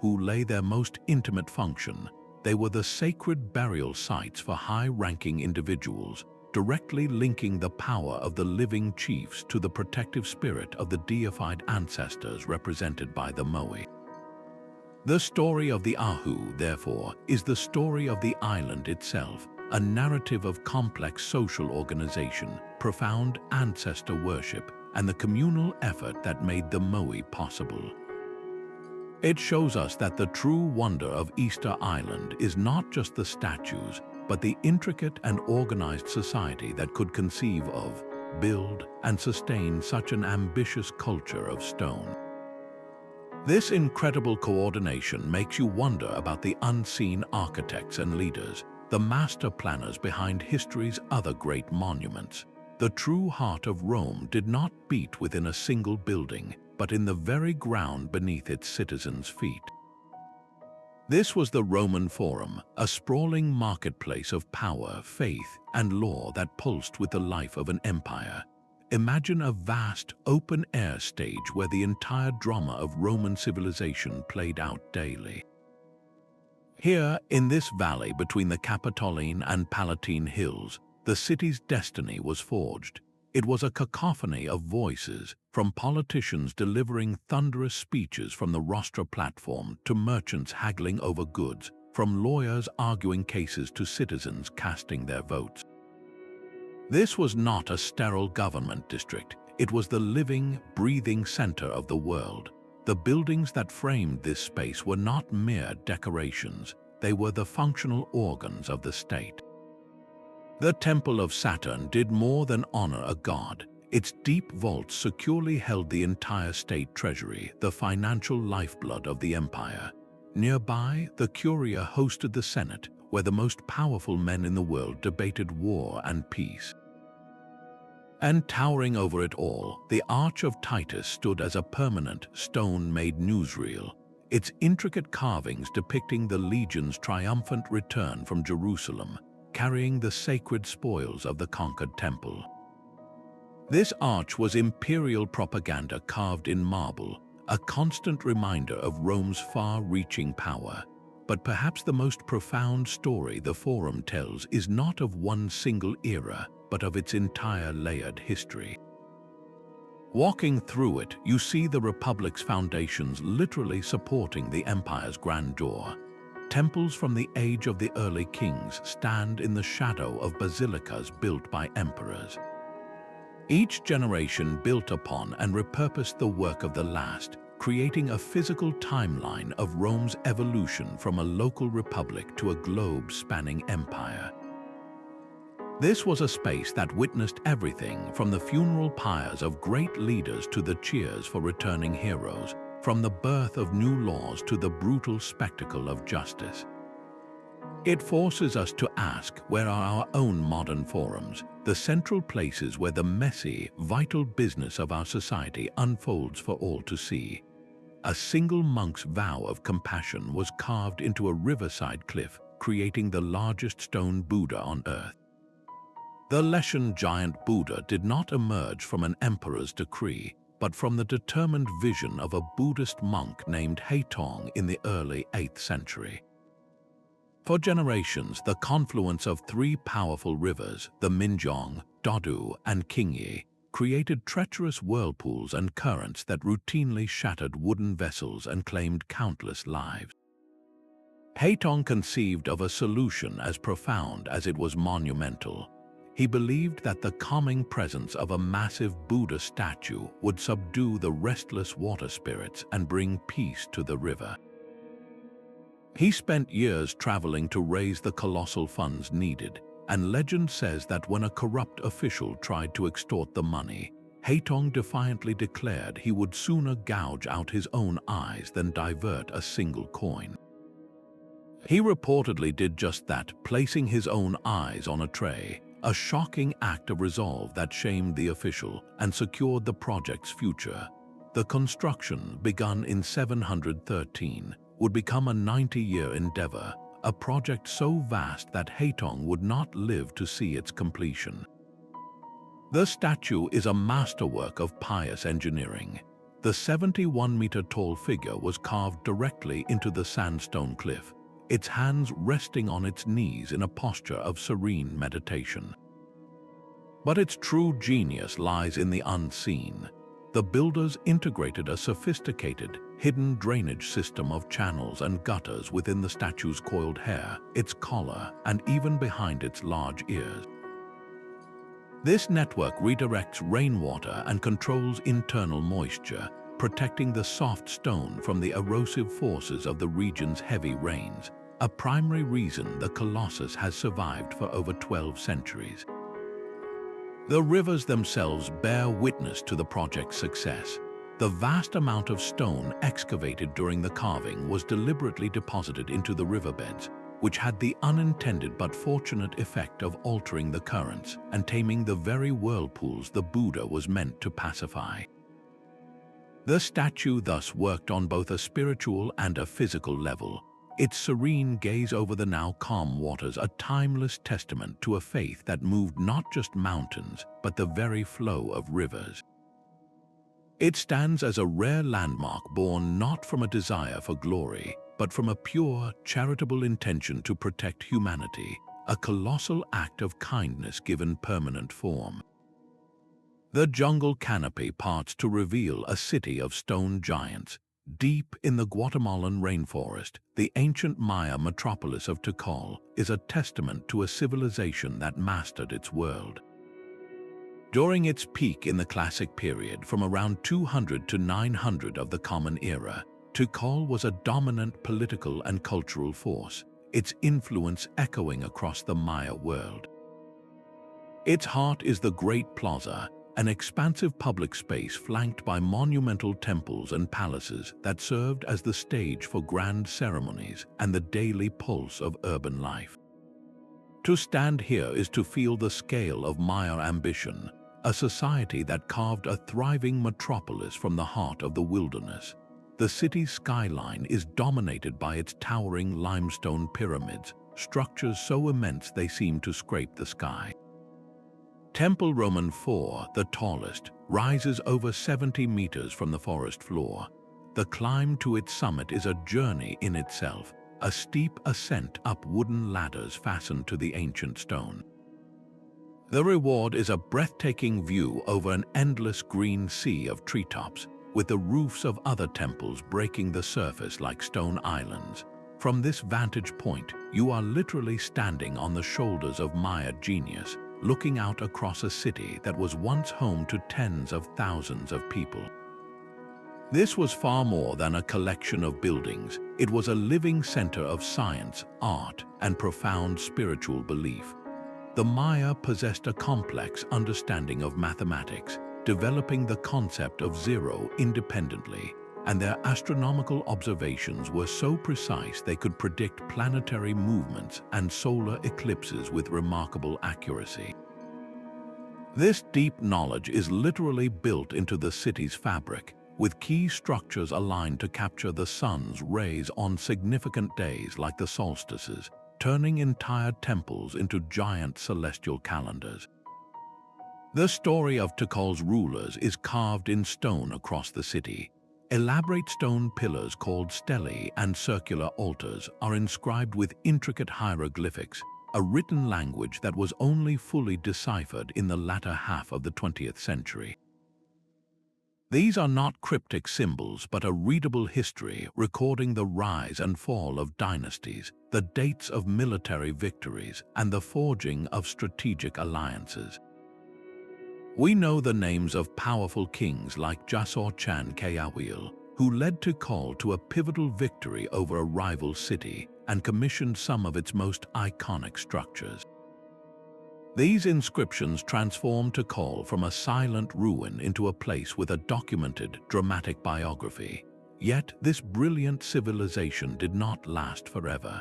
who lay their most intimate function, they were the sacred burial sites for high-ranking individuals, directly linking the power of the living chiefs to the protective spirit of the deified ancestors represented by the moai. The story of the ahu, therefore, is the story of the island itself, a narrative of complex social organization, profound ancestor worship, and the communal effort that made the moai possible. It shows us that the true wonder of Easter Island is not just the statues, but the intricate and organized society that could conceive of, build, and sustain such an ambitious culture of stone. This incredible coordination makes you wonder about the unseen architects and leaders, the master planners behind history's other great monuments. The true heart of Rome did not beat within a single building, but in the very ground beneath its citizens' feet. This was the Roman Forum, a sprawling marketplace of power, faith, and law that pulsed with the life of an empire. Imagine a vast, open-air stage where the entire drama of Roman civilization played out daily. Here, in this valley between the Capitoline and Palatine hills, the city's destiny was forged. It was a cacophony of voices, from politicians delivering thunderous speeches from the rostra platform to merchants haggling over goods, from lawyers arguing cases to citizens casting their votes. This was not a sterile government district. It was the living, breathing center of the world. The buildings that framed this space were not mere decorations. They were the functional organs of the state. The Temple of Saturn did more than honor a god. Its deep vaults securely held the entire state treasury, the financial lifeblood of the empire. Nearby, the Curia hosted the Senate, where the most powerful men in the world debated war and peace. And towering over it all, the Arch of Titus stood as a permanent, stone-made newsreel, its intricate carvings depicting the legion's triumphant return from Jerusalem, carrying the sacred spoils of the conquered temple. This arch was imperial propaganda carved in marble, a constant reminder of Rome's far-reaching power. But perhaps the most profound story the Forum tells is not of one single era, but of its entire layered history. Walking through it, you see the Republic's foundations literally supporting the empire's grandeur. Temples from the age of the early kings stand in the shadow of basilicas built by emperors. Each generation built upon and repurposed the work of the last, creating a physical timeline of Rome's evolution from a local republic to a globe-spanning empire. This was a space that witnessed everything from the funeral pyres of great leaders to the cheers for returning heroes, from the birth of new laws to the brutal spectacle of justice. It forces us to ask, where are our own modern forums, the central places where the messy, vital business of our society unfolds for all to see? A single monk's vow of compassion was carved into a riverside cliff, creating the largest stone Buddha on earth. The Leshan giant Buddha did not emerge from an emperor's decree, but from the determined vision of a Buddhist monk named Haitong in the early 8th century. For generations, the confluence of three powerful rivers, the Minjong, Dodu, and Qingyi, created treacherous whirlpools and currents that routinely shattered wooden vessels and claimed countless lives. Haitong conceived of a solution as profound as it was monumental. He believed that the calming presence of a massive Buddha statue would subdue the restless water spirits and bring peace to the river. He spent years traveling to raise the colossal funds needed, and legend says that when a corrupt official tried to extort the money, Haitong defiantly declared he would sooner gouge out his own eyes than divert a single coin. He reportedly did just that, placing his own eyes on a tray, a shocking act of resolve that shamed the official and secured the project's future. The construction, begun in 713, would become a 90-year endeavor, a project so vast that Haitong would not live to see its completion. The statue is a masterwork of pious engineering. The 71-meter-tall figure was carved directly into the sandstone cliff, its hands resting on its knees in a posture of serene meditation. But its true genius lies in the unseen. The builders integrated a sophisticated, hidden drainage system of channels and gutters within the statue's coiled hair, its collar, and even behind its large ears. This network redirects rainwater and controls internal moisture, protecting the soft stone from the erosive forces of the region's heavy rains, a primary reason the Colossus has survived for over 12 centuries. The rivers themselves bear witness to the project's success. The vast amount of stone excavated during the carving was deliberately deposited into the riverbeds, which had the unintended but fortunate effect of altering the currents and taming the very whirlpools the Buddha was meant to pacify. The statue thus worked on both a spiritual and a physical level. its serene gaze over the now calm waters a timeless testament to a faith that moved not just mountains, but the very flow of rivers. It stands as a rare landmark born not from a desire for glory, but from a pure, charitable intention to protect humanity, a colossal act of kindness given permanent form. The jungle canopy parts to reveal a city of stone giants. Deep in the Guatemalan rainforest, the ancient Maya metropolis of Tikal is a testament to a civilization that mastered its world. During its peak in the Classic period, from around 200 to 900 of the Common Era, Tikal was a dominant political and cultural force, its influence echoing across the Maya world. Its heart is the Great Plaza, an expansive public space flanked by monumental temples and palaces that served as the stage for grand ceremonies and the daily pulse of urban life. To stand here is to feel the scale of Maya ambition, a society that carved a thriving metropolis from the heart of the wilderness. The city's skyline is dominated by its towering limestone pyramids, structures so immense they seem to scrape the sky. Temple Roman IV, the tallest, rises over 70 meters from the forest floor. The climb to its summit is a journey in itself, a steep ascent up wooden ladders fastened to the ancient stone. The reward is a breathtaking view over an endless green sea of treetops, with the roofs of other temples breaking the surface like stone islands. From this vantage point, you are literally standing on the shoulders of Maya genius, looking out across a city that was once home to tens of thousands of people. This was far more than a collection of buildings. It was a living center of science, art, and profound spiritual belief. The Maya possessed a complex understanding of mathematics, developing the concept of zero independently, and their astronomical observations were so precise they could predict planetary movements and solar eclipses with remarkable accuracy. This deep knowledge is literally built into the city's fabric, with key structures aligned to capture the sun's rays on significant days like the solstices, turning entire temples into giant celestial calendars. The story of Tikal's rulers is carved in stone across the city. Elaborate stone pillars called stelae and circular altars are inscribed with intricate hieroglyphics, a written language that was only fully deciphered in the latter half of the 20th century. These are not cryptic symbols, but a readable history recording the rise and fall of dynasties, the dates of military victories, and the forging of strategic alliances. We know the names of powerful kings like Jasor Chan Kayawil, who led Tikal to a pivotal victory over a rival city and commissioned some of its most iconic structures. These inscriptions transformed Tikal from a silent ruin into a place with a documented, dramatic biography. Yet this brilliant civilization did not last forever.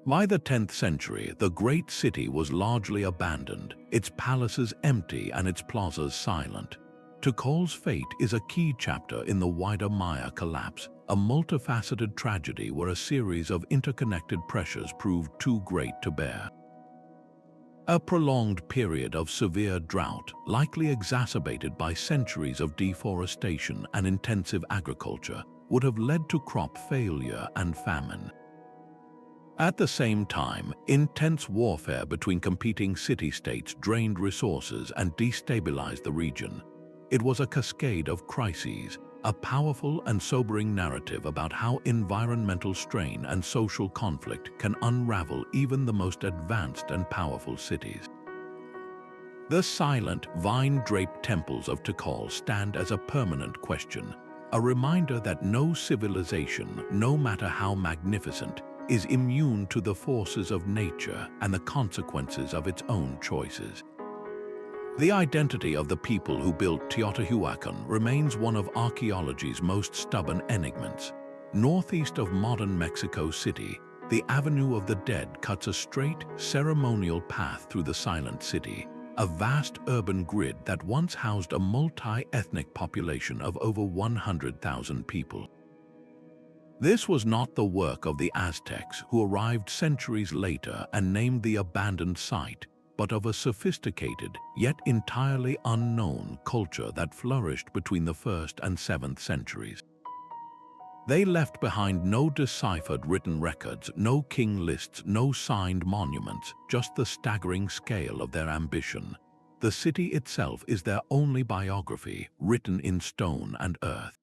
By the 10th century, the great city was largely abandoned, its palaces empty and its plazas silent. Tikal's fate is a key chapter in the wider Maya collapse, a multifaceted tragedy where a series of interconnected pressures proved too great to bear. A prolonged period of severe drought, likely exacerbated by centuries of deforestation and intensive agriculture, would have led to crop failure and famine. At the same time, intense warfare between competing city-states drained resources and destabilized the region. It was a cascade of crises, a powerful and sobering narrative about how environmental strain and social conflict can unravel even the most advanced and powerful cities. The silent, vine-draped temples of Tikal stand as a permanent question, a reminder that no civilization, no matter how magnificent, is immune to the forces of nature and the consequences of its own choices. The identity of the people who built Teotihuacan remains one of archaeology's most stubborn enigmas. Northeast of modern Mexico City, the Avenue of the Dead cuts a straight, ceremonial path through the silent city, a vast urban grid that once housed a multi-ethnic population of over 100,000 people. This was not the work of the Aztecs, who arrived centuries later and named the abandoned site, but of a sophisticated, yet entirely unknown culture that flourished between the 1st and 7th centuries. They left behind no deciphered written records, no king lists, no signed monuments, just the staggering scale of their ambition. The city itself is their only biography, written in stone and earth.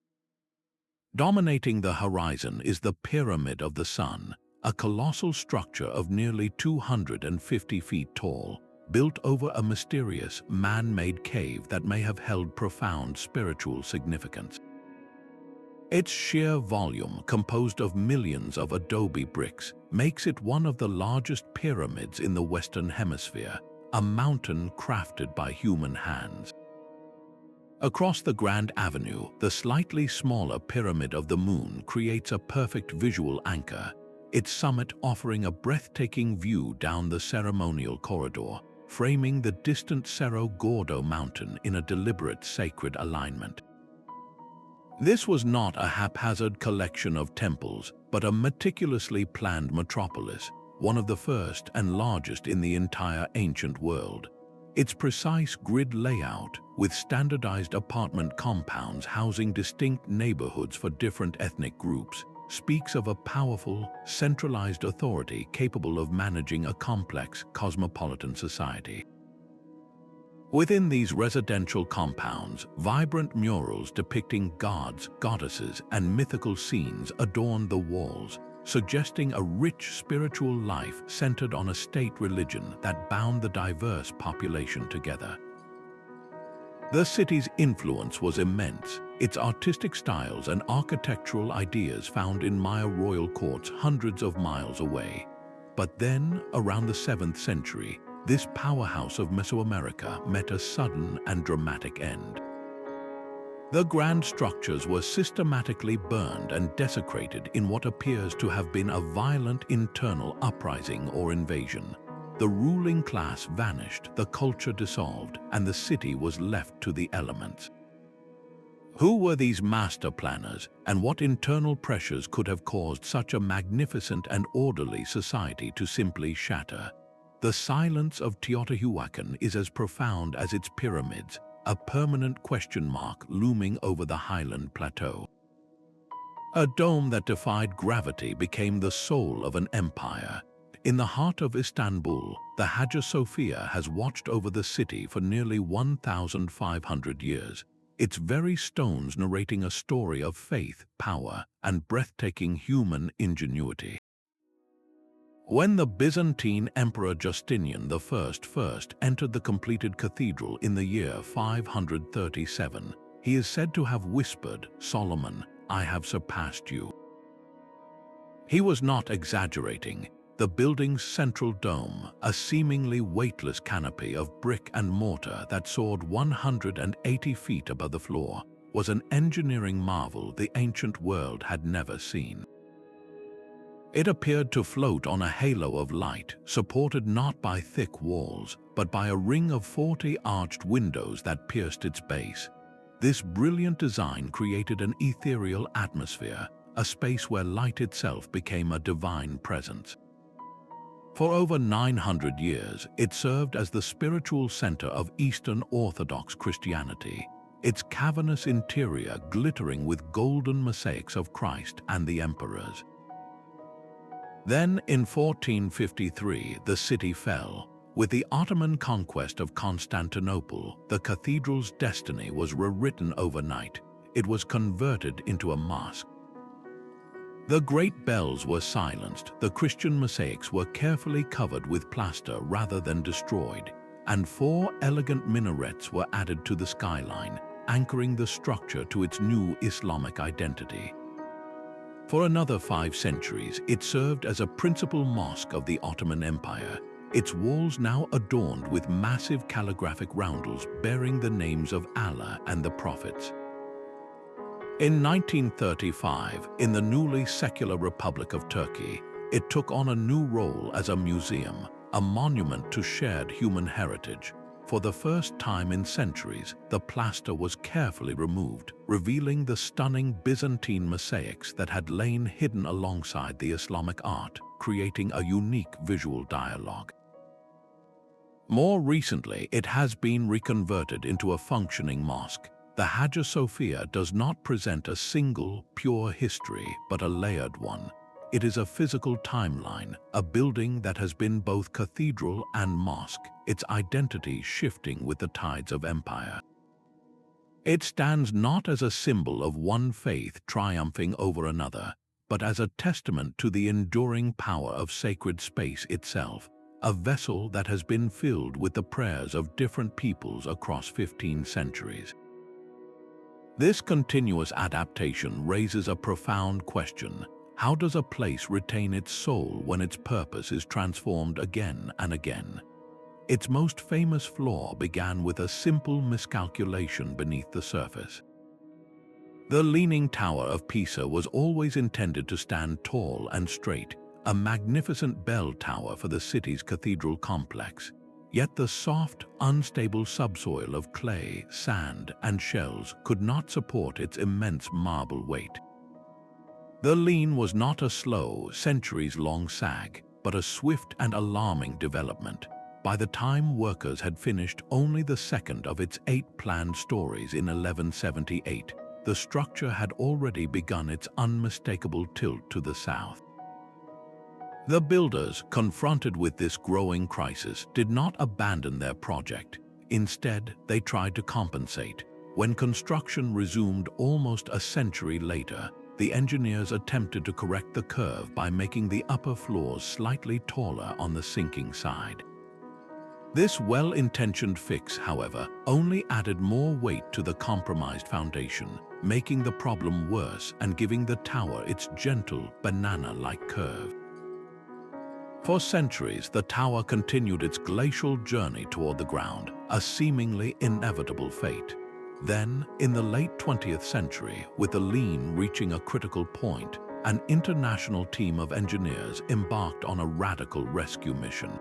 Dominating the horizon is the Pyramid of the Sun, a colossal structure of nearly 250 feet tall, built over a mysterious, man-made cave that may have held profound spiritual significance. Its sheer volume, composed of millions of adobe bricks, makes it one of the largest pyramids in the Western Hemisphere, a mountain crafted by human hands. Across the Grand Avenue, the slightly smaller Pyramid of the Moon creates a perfect visual anchor, its summit offering a breathtaking view down the ceremonial corridor, framing the distant Cerro Gordo mountain in a deliberate sacred alignment. This was not a haphazard collection of temples, but a meticulously planned metropolis, one of the first and largest in the entire ancient world. Its precise grid layout, with standardized apartment compounds housing distinct neighborhoods for different ethnic groups, speaks of a powerful, centralized authority capable of managing a complex, cosmopolitan society. Within these residential compounds, vibrant murals depicting gods, goddesses, and mythical scenes adorn the walls, suggesting a rich spiritual life centered on a state religion that bound the diverse population together. The city's influence was immense, its artistic styles and architectural ideas found in Maya royal courts hundreds of miles away. But then, around the 7th century, this powerhouse of Mesoamerica met a sudden and dramatic end. The grand structures were systematically burned and desecrated in what appears to have been a violent internal uprising or invasion. The ruling class vanished, the culture dissolved, and the city was left to the elements. Who were these master planners, and what internal pressures could have caused such a magnificent and orderly society to simply shatter? The silence of Teotihuacan is as profound as its pyramids, a permanent question mark looming over the highland plateau. A dome that defied gravity became the soul of an empire. In the heart of Istanbul, the Hagia Sophia has watched over the city for nearly 1,500 years, its very stones narrating a story of faith, power, and breathtaking human ingenuity. When the Byzantine Emperor Justinian I first entered the completed cathedral in the year 537, he is said to have whispered, "Solomon, I have surpassed you." He was not exaggerating. The building's central dome, a seemingly weightless canopy of brick and mortar that soared 180 feet above the floor, was an engineering marvel the ancient world had never seen. It appeared to float on a halo of light, supported not by thick walls, but by a ring of 40 arched windows that pierced its base. This brilliant design created an ethereal atmosphere, a space where light itself became a divine presence. For over 900 years, it served as the spiritual center of Eastern Orthodox Christianity, its cavernous interior glittering with golden mosaics of Christ and the emperors. Then, in 1453, the city fell. With the Ottoman conquest of Constantinople, the cathedral's destiny was rewritten overnight. It was converted into a mosque. The great bells were silenced, the Christian mosaics were carefully covered with plaster rather than destroyed, and 4 elegant minarets were added to the skyline, anchoring the structure to its new Islamic identity. For another 5 centuries, it served as a principal mosque of the Ottoman Empire, its walls now adorned with massive calligraphic roundels bearing the names of Allah and the prophets. In 1935, in the newly secular Republic of Turkey, it took on a new role as a museum, a monument to shared human heritage. For the first time in centuries, the plaster was carefully removed, revealing the stunning Byzantine mosaics that had lain hidden alongside the Islamic art, creating a unique visual dialogue. More recently, it has been reconverted into a functioning mosque. The Hagia Sophia does not present a single, pure history, but a layered one. It is a physical timeline, a building that has been both cathedral and mosque, its identity shifting with the tides of empire. It stands not as a symbol of one faith triumphing over another, but as a testament to the enduring power of sacred space itself, a vessel that has been filled with the prayers of different peoples across 15 centuries. This continuous adaptation raises a profound question. How does a place retain its soul when its purpose is transformed again and again? Its most famous flaw began with a simple miscalculation beneath the surface. The Leaning Tower of Pisa was always intended to stand tall and straight, a magnificent bell tower for the city's cathedral complex. Yet the soft, unstable subsoil of clay, sand, and shells could not support its immense marble weight. The lean was not a slow, centuries-long sag, but a swift and alarming development. By the time workers had finished only the second of its 8 planned stories in 1178, the structure had already begun its unmistakable tilt to the south. The builders, confronted with this growing crisis, did not abandon their project. Instead, they tried to compensate. When construction resumed almost a century later, the engineers attempted to correct the curve by making the upper floors slightly taller on the sinking side. This well-intentioned fix, however, only added more weight to the compromised foundation, making the problem worse and giving the tower its gentle, banana-like curve. For centuries, the tower continued its glacial journey toward the ground, a seemingly inevitable fate. Then, in the late 20th century, with the lean reaching a critical point, an international team of engineers embarked on a radical rescue mission.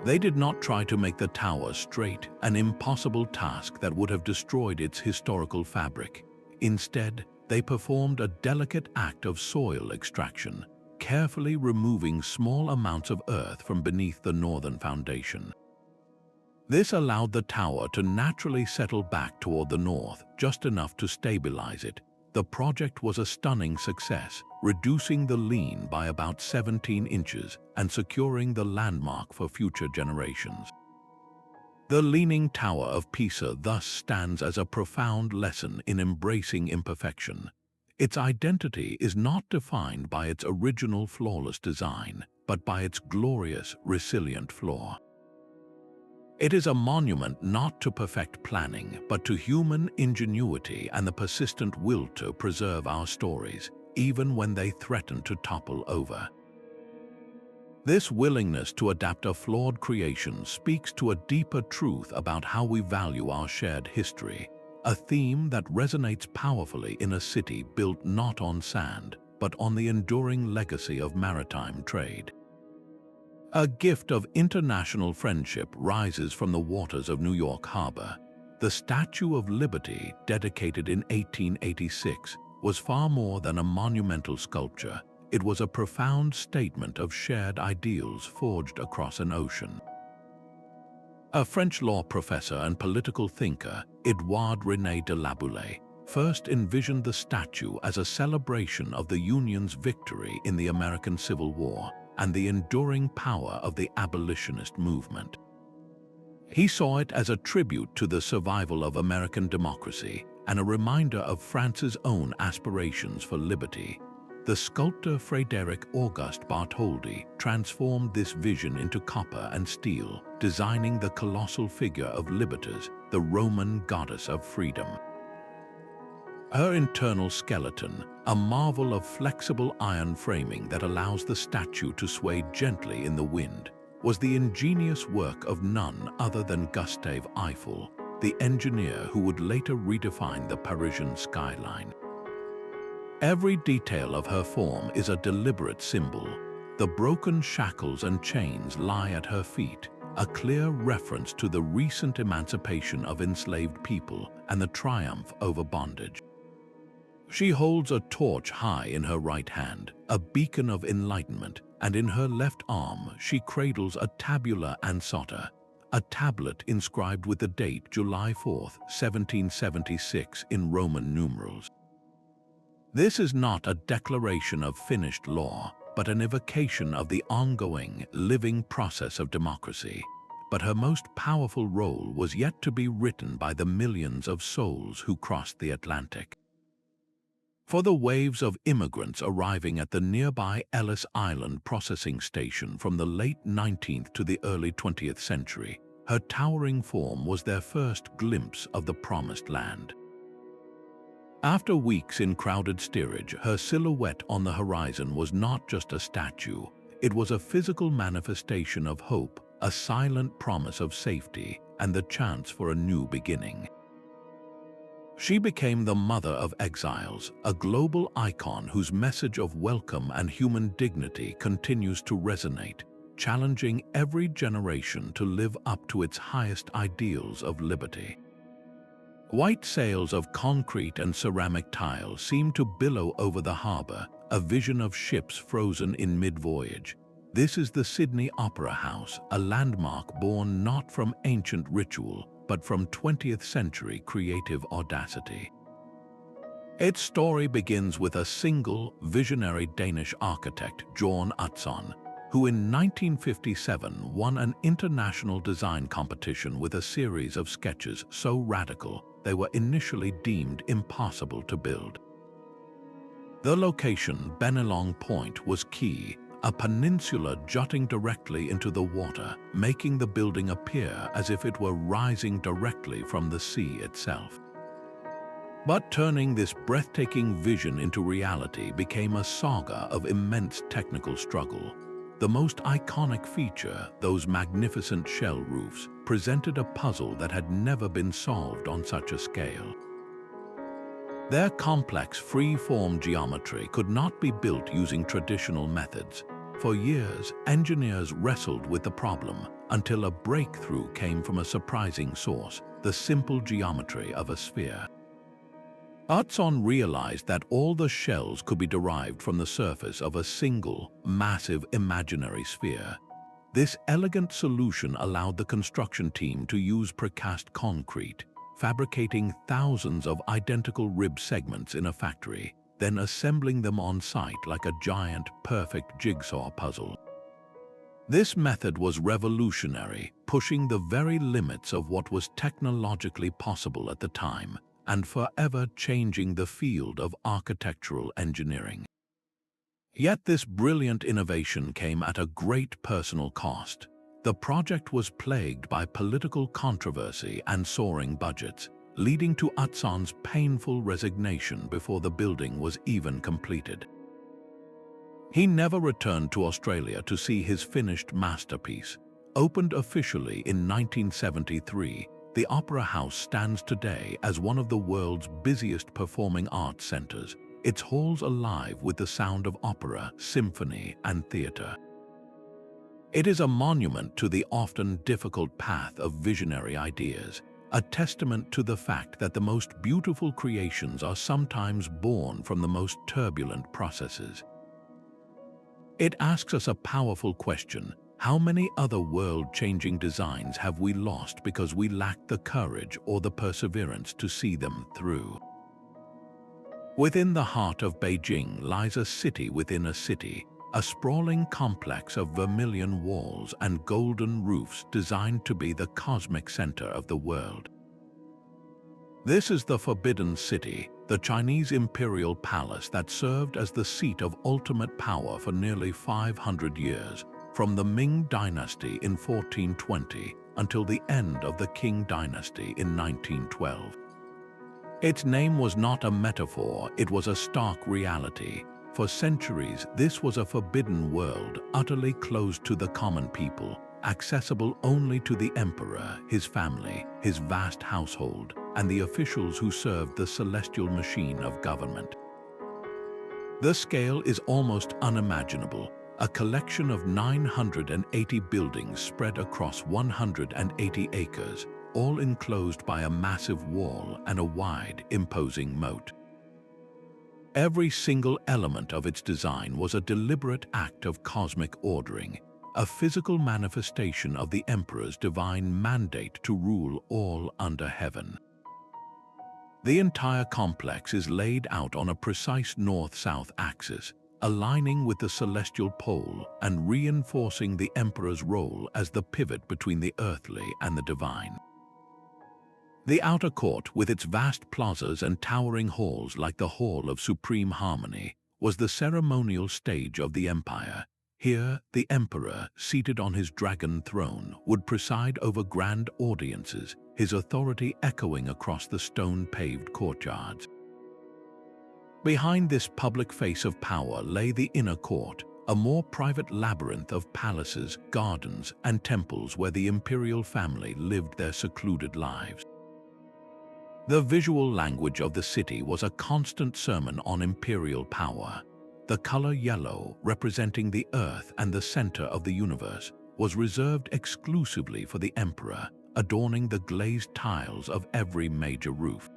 They did not try to make the tower straight, an impossible task that would have destroyed its historical fabric. Instead, they performed a delicate act of soil extraction, carefully removing small amounts of earth from beneath the northern foundation. This allowed the tower to naturally settle back toward the north, just enough to stabilize it. The project was a stunning success, reducing the lean by about 17 inches and securing the landmark for future generations. The Leaning Tower of Pisa thus stands as a profound lesson in embracing imperfection. Its identity is not defined by its original flawless design, but by its glorious, resilient flaw. It is a monument not to perfect planning, but to human ingenuity and the persistent will to preserve our stories, even when they threaten to topple over. This willingness to adapt a flawed creation speaks to a deeper truth about how we value our shared history, a theme that resonates powerfully in a city built not on sand, but on the enduring legacy of maritime trade. A gift of international friendship rises from the waters of New York Harbor. The Statue of Liberty, dedicated in 1886, was far more than a monumental sculpture. It was a profound statement of shared ideals forged across an ocean. A French law professor and political thinker, Édouard René de Laboulaye, first envisioned the statue as a celebration of the Union's victory in the American Civil War and the enduring power of the abolitionist movement. He saw it as a tribute to the survival of American democracy and a reminder of France's own aspirations for liberty. The sculptor Frédéric Auguste Bartholdi transformed this vision into copper and steel, designing the colossal figure of Libertas, the Roman goddess of freedom. Her internal skeleton, a marvel of flexible iron framing that allows the statue to sway gently in the wind, was the ingenious work of none other than Gustave Eiffel, the engineer who would later redefine the Parisian skyline. Every detail of her form is a deliberate symbol. The broken shackles and chains lie at her feet, a clear reference to the recent emancipation of enslaved people and the triumph over bondage. She holds a torch high in her right hand, a beacon of enlightenment, and in her left arm she cradles a tabula ansata, a tablet inscribed with the date July 4, 1776 in Roman numerals. This is not a declaration of finished law, but an evocation of the ongoing, living process of democracy. But her most powerful role was yet to be written by the millions of souls who crossed the Atlantic. For the waves of immigrants arriving at the nearby Ellis Island processing station from the late 19th to the early 20th century, her towering form was their first glimpse of the promised land. After weeks in crowded steerage, her silhouette on the horizon was not just a statue, it was a physical manifestation of hope, a silent promise of safety, and the chance for a new beginning. She became the mother of exiles, a global icon whose message of welcome and human dignity continues to resonate, challenging every generation to live up to its highest ideals of liberty. White sails of concrete and ceramic tile seem to billow over the harbor, a vision of ships frozen in mid-voyage. This is the Sydney Opera House, a landmark born not from ancient ritual, but from 20th century creative audacity. Its story begins with a single, visionary Danish architect, Jørn Utzon, who in 1957 won an international design competition with a series of sketches so radical they were initially deemed impossible to build. The location, Bennelong Point, was key, a peninsula jutting directly into the water, making the building appear as if it were rising directly from the sea itself. But turning this breathtaking vision into reality became a saga of immense technical struggle. The most iconic feature, those magnificent shell roofs, presented a puzzle that had never been solved on such a scale. Their complex free-form geometry could not be built using traditional methods. For years, engineers wrestled with the problem until a breakthrough came from a surprising source, the simple geometry of a sphere. Utzon realized that all the shells could be derived from the surface of a single, massive imaginary sphere. This elegant solution allowed the construction team to use precast concrete, fabricating thousands of identical rib segments in a factory, then assembling them on site like a giant, perfect jigsaw puzzle. This method was revolutionary, pushing the very limits of what was technologically possible at the time, and forever changing the field of architectural engineering. Yet this brilliant innovation came at a great personal cost. The project was plagued by political controversy and soaring budgets, leading to Utzon's painful resignation before the building was even completed. He never returned to Australia to see his finished masterpiece. Opened officially in 1973, the Opera House stands today as one of the world's busiest performing arts centers, its halls alive with the sound of opera, symphony, and theater. It is a monument to the often difficult path of visionary ideas, a testament to the fact that the most beautiful creations are sometimes born from the most turbulent processes. It asks us a powerful question: how many other world-changing designs have we lost because we lacked the courage or the perseverance to see them through? Within the heart of Beijing lies a city within a city, a sprawling complex of vermilion walls and golden roofs designed to be the cosmic center of the world. This is the Forbidden City, the Chinese imperial palace that served as the seat of ultimate power for nearly 500 years, from the Ming Dynasty in 1420 until the end of the Qing Dynasty in 1912. Its name was not a metaphor, it was a stark reality. For centuries, this was a forbidden world, utterly closed to the common people, accessible only to the emperor, his family, his vast household, and the officials who served the celestial machine of government. The scale is almost unimaginable. a collection of 980 buildings spread across 180 acres, all enclosed by a massive wall and a wide, imposing moat. Every single element of its design was a deliberate act of cosmic ordering, a physical manifestation of the emperor's divine mandate to rule all under heaven. The entire complex is laid out on a precise north-south axis, aligning with the celestial pole and reinforcing the emperor's role as the pivot between the earthly and the divine. The outer court, with its vast plazas and towering halls like the Hall of Supreme Harmony, was the ceremonial stage of the empire. Here, the emperor, seated on his dragon throne, would preside over grand audiences, his authority echoing across the stone-paved courtyards. Behind this public face of power lay the inner court, a more private labyrinth of palaces, gardens, and temples where the imperial family lived their secluded lives. The visual language of the city was a constant sermon on imperial power. The color yellow, representing the earth and the center of the universe, was reserved exclusively for the emperor, adorning the glazed tiles of every major roof.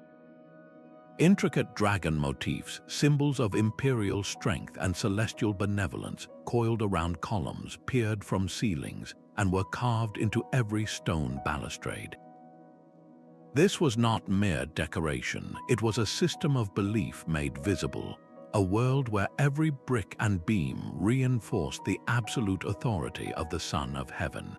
Intricate dragon motifs, symbols of imperial strength and celestial benevolence, coiled around columns, peered from ceilings, and were carved into every stone balustrade. This was not mere decoration, it was a system of belief made visible, a world where every brick and beam reinforced the absolute authority of the Son of Heaven.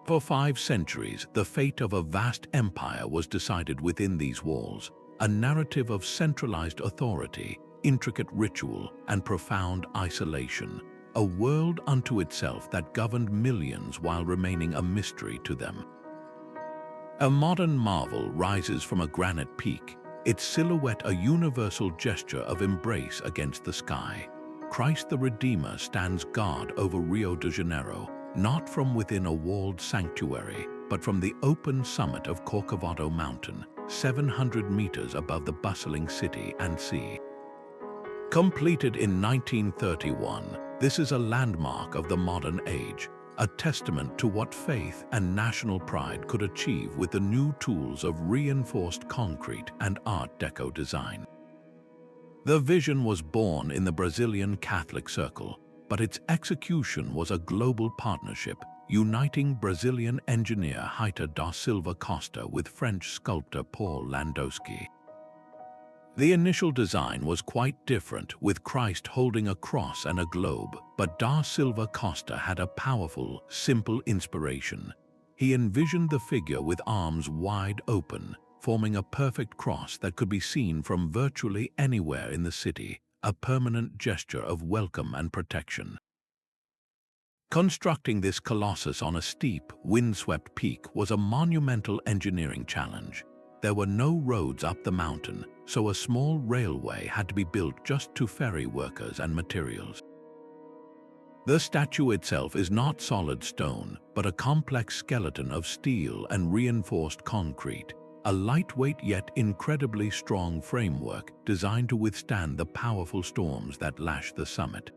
For 5 centuries, the fate of a vast empire was decided within these walls, a narrative of centralized authority, intricate ritual, and profound isolation, a world unto itself that governed millions while remaining a mystery to them. A modern marvel rises from a granite peak, its silhouette a universal gesture of embrace against the sky. Christ the Redeemer stands guard over Rio de Janeiro, not from within a walled sanctuary, but from the open summit of Corcovado Mountain, 700 meters above the bustling city and sea. Completed in 1931, this is a landmark of the modern age, a testament to what faith and national pride could achieve with the new tools of reinforced concrete and Art Deco design. The vision was born in the Brazilian Catholic circle, but its execution was a global partnership, uniting Brazilian engineer Hita da Silva Costa with French sculptor Paul Landowski. The initial design was quite different, with Christ holding a cross and a globe, but da Silva Costa had a powerful, simple inspiration. He envisioned the figure with arms wide open, forming a perfect cross that could be seen from virtually anywhere in the city, a permanent gesture of welcome and protection. Constructing this colossus on a steep, windswept peak was a monumental engineering challenge. There were no roads up the mountain, so a small railway had to be built just to ferry workers and materials. The statue itself is not solid stone, but a complex skeleton of steel and reinforced concrete, a lightweight yet incredibly strong framework designed to withstand the powerful storms that lash the summit.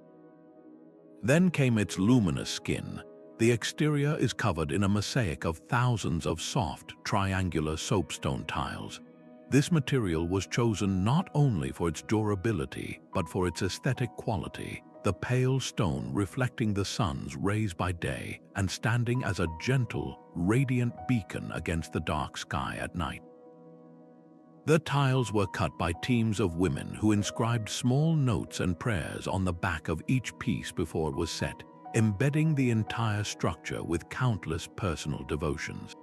Then came its luminous skin. The exterior is covered in a mosaic of thousands of soft, triangular soapstone tiles. This material was chosen not only for its durability, but for its aesthetic quality, the pale stone reflecting the sun's rays by day and standing as a gentle, radiant beacon against the dark sky at night. The tiles were cut by teams of women who inscribed small notes and prayers on the back of each piece before it was set, embedding the entire structure with countless personal devotions.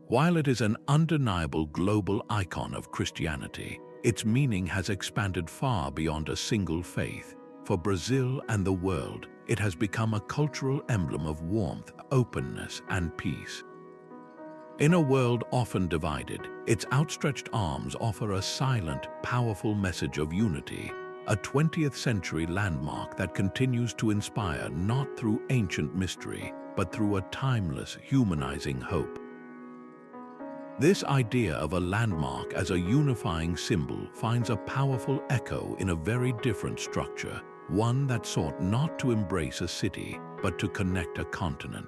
While it is an undeniable global icon of Christianity, its meaning has expanded far beyond a single faith. For Brazil and the world, it has become a cultural emblem of warmth, openness, and peace. In a world often divided, its outstretched arms offer a silent, powerful message of unity, a 20th century landmark that continues to inspire not through ancient mystery, but through a timeless, humanizing hope. This idea of a landmark as a unifying symbol finds a powerful echo in a very different structure, one that sought not to embrace a city, but to connect a continent.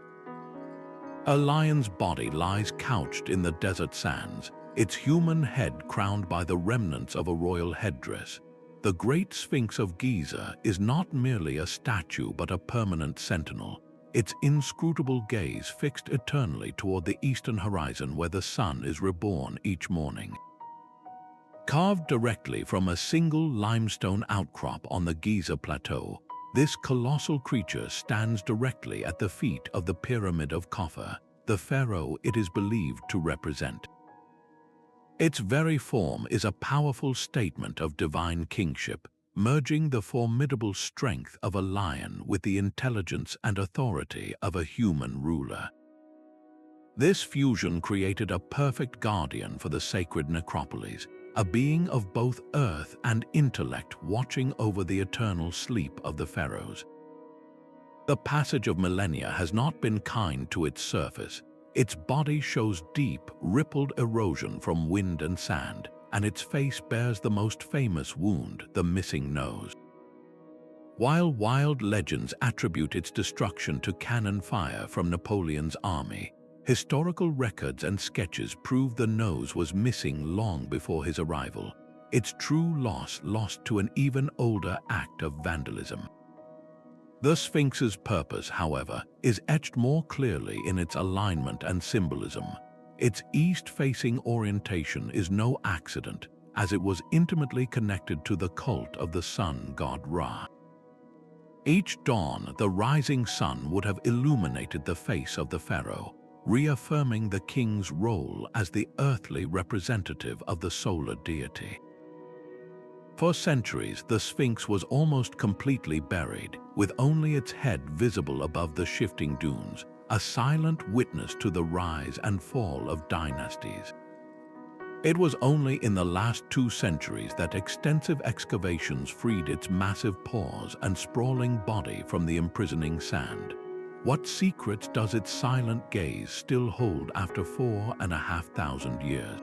A lion's body lies couched in the desert sands, its human head crowned by the remnants of a royal headdress. The Great Sphinx of Giza is not merely a statue but a permanent sentinel, its inscrutable gaze fixed eternally toward the eastern horizon where the sun is reborn each morning. Carved directly from a single limestone outcrop on the Giza plateau, this colossal creature stands directly at the feet of the Pyramid of Khafre, the pharaoh it is believed to represent. Its very form is a powerful statement of divine kingship, merging the formidable strength of a lion with the intelligence and authority of a human ruler. This fusion created a perfect guardian for the sacred necropolis, a being of both earth and intellect watching over the eternal sleep of the pharaohs. The passage of millennia has not been kind to its surface. Its body shows deep, rippled erosion from wind and sand, and its face bears the most famous wound, the missing nose. While wild legends attribute its destruction to cannon fire from Napoleon's army, historical records and sketches prove the nose was missing long before his arrival, its true loss lost to an even older act of vandalism. The Sphinx's purpose, however, is etched more clearly in its alignment and symbolism. Its east-facing orientation is no accident, as it was intimately connected to the cult of the sun god Ra. Each dawn, the rising sun would have illuminated the face of the pharaoh, reaffirming the king's role as the earthly representative of the solar deity. For centuries, the Sphinx was almost completely buried, with only its head visible above the shifting dunes, a silent witness to the rise and fall of dynasties. It was only in the last 2 centuries that extensive excavations freed its massive paws and sprawling body from the imprisoning sand. What secrets does its silent gaze still hold after 4,500 years?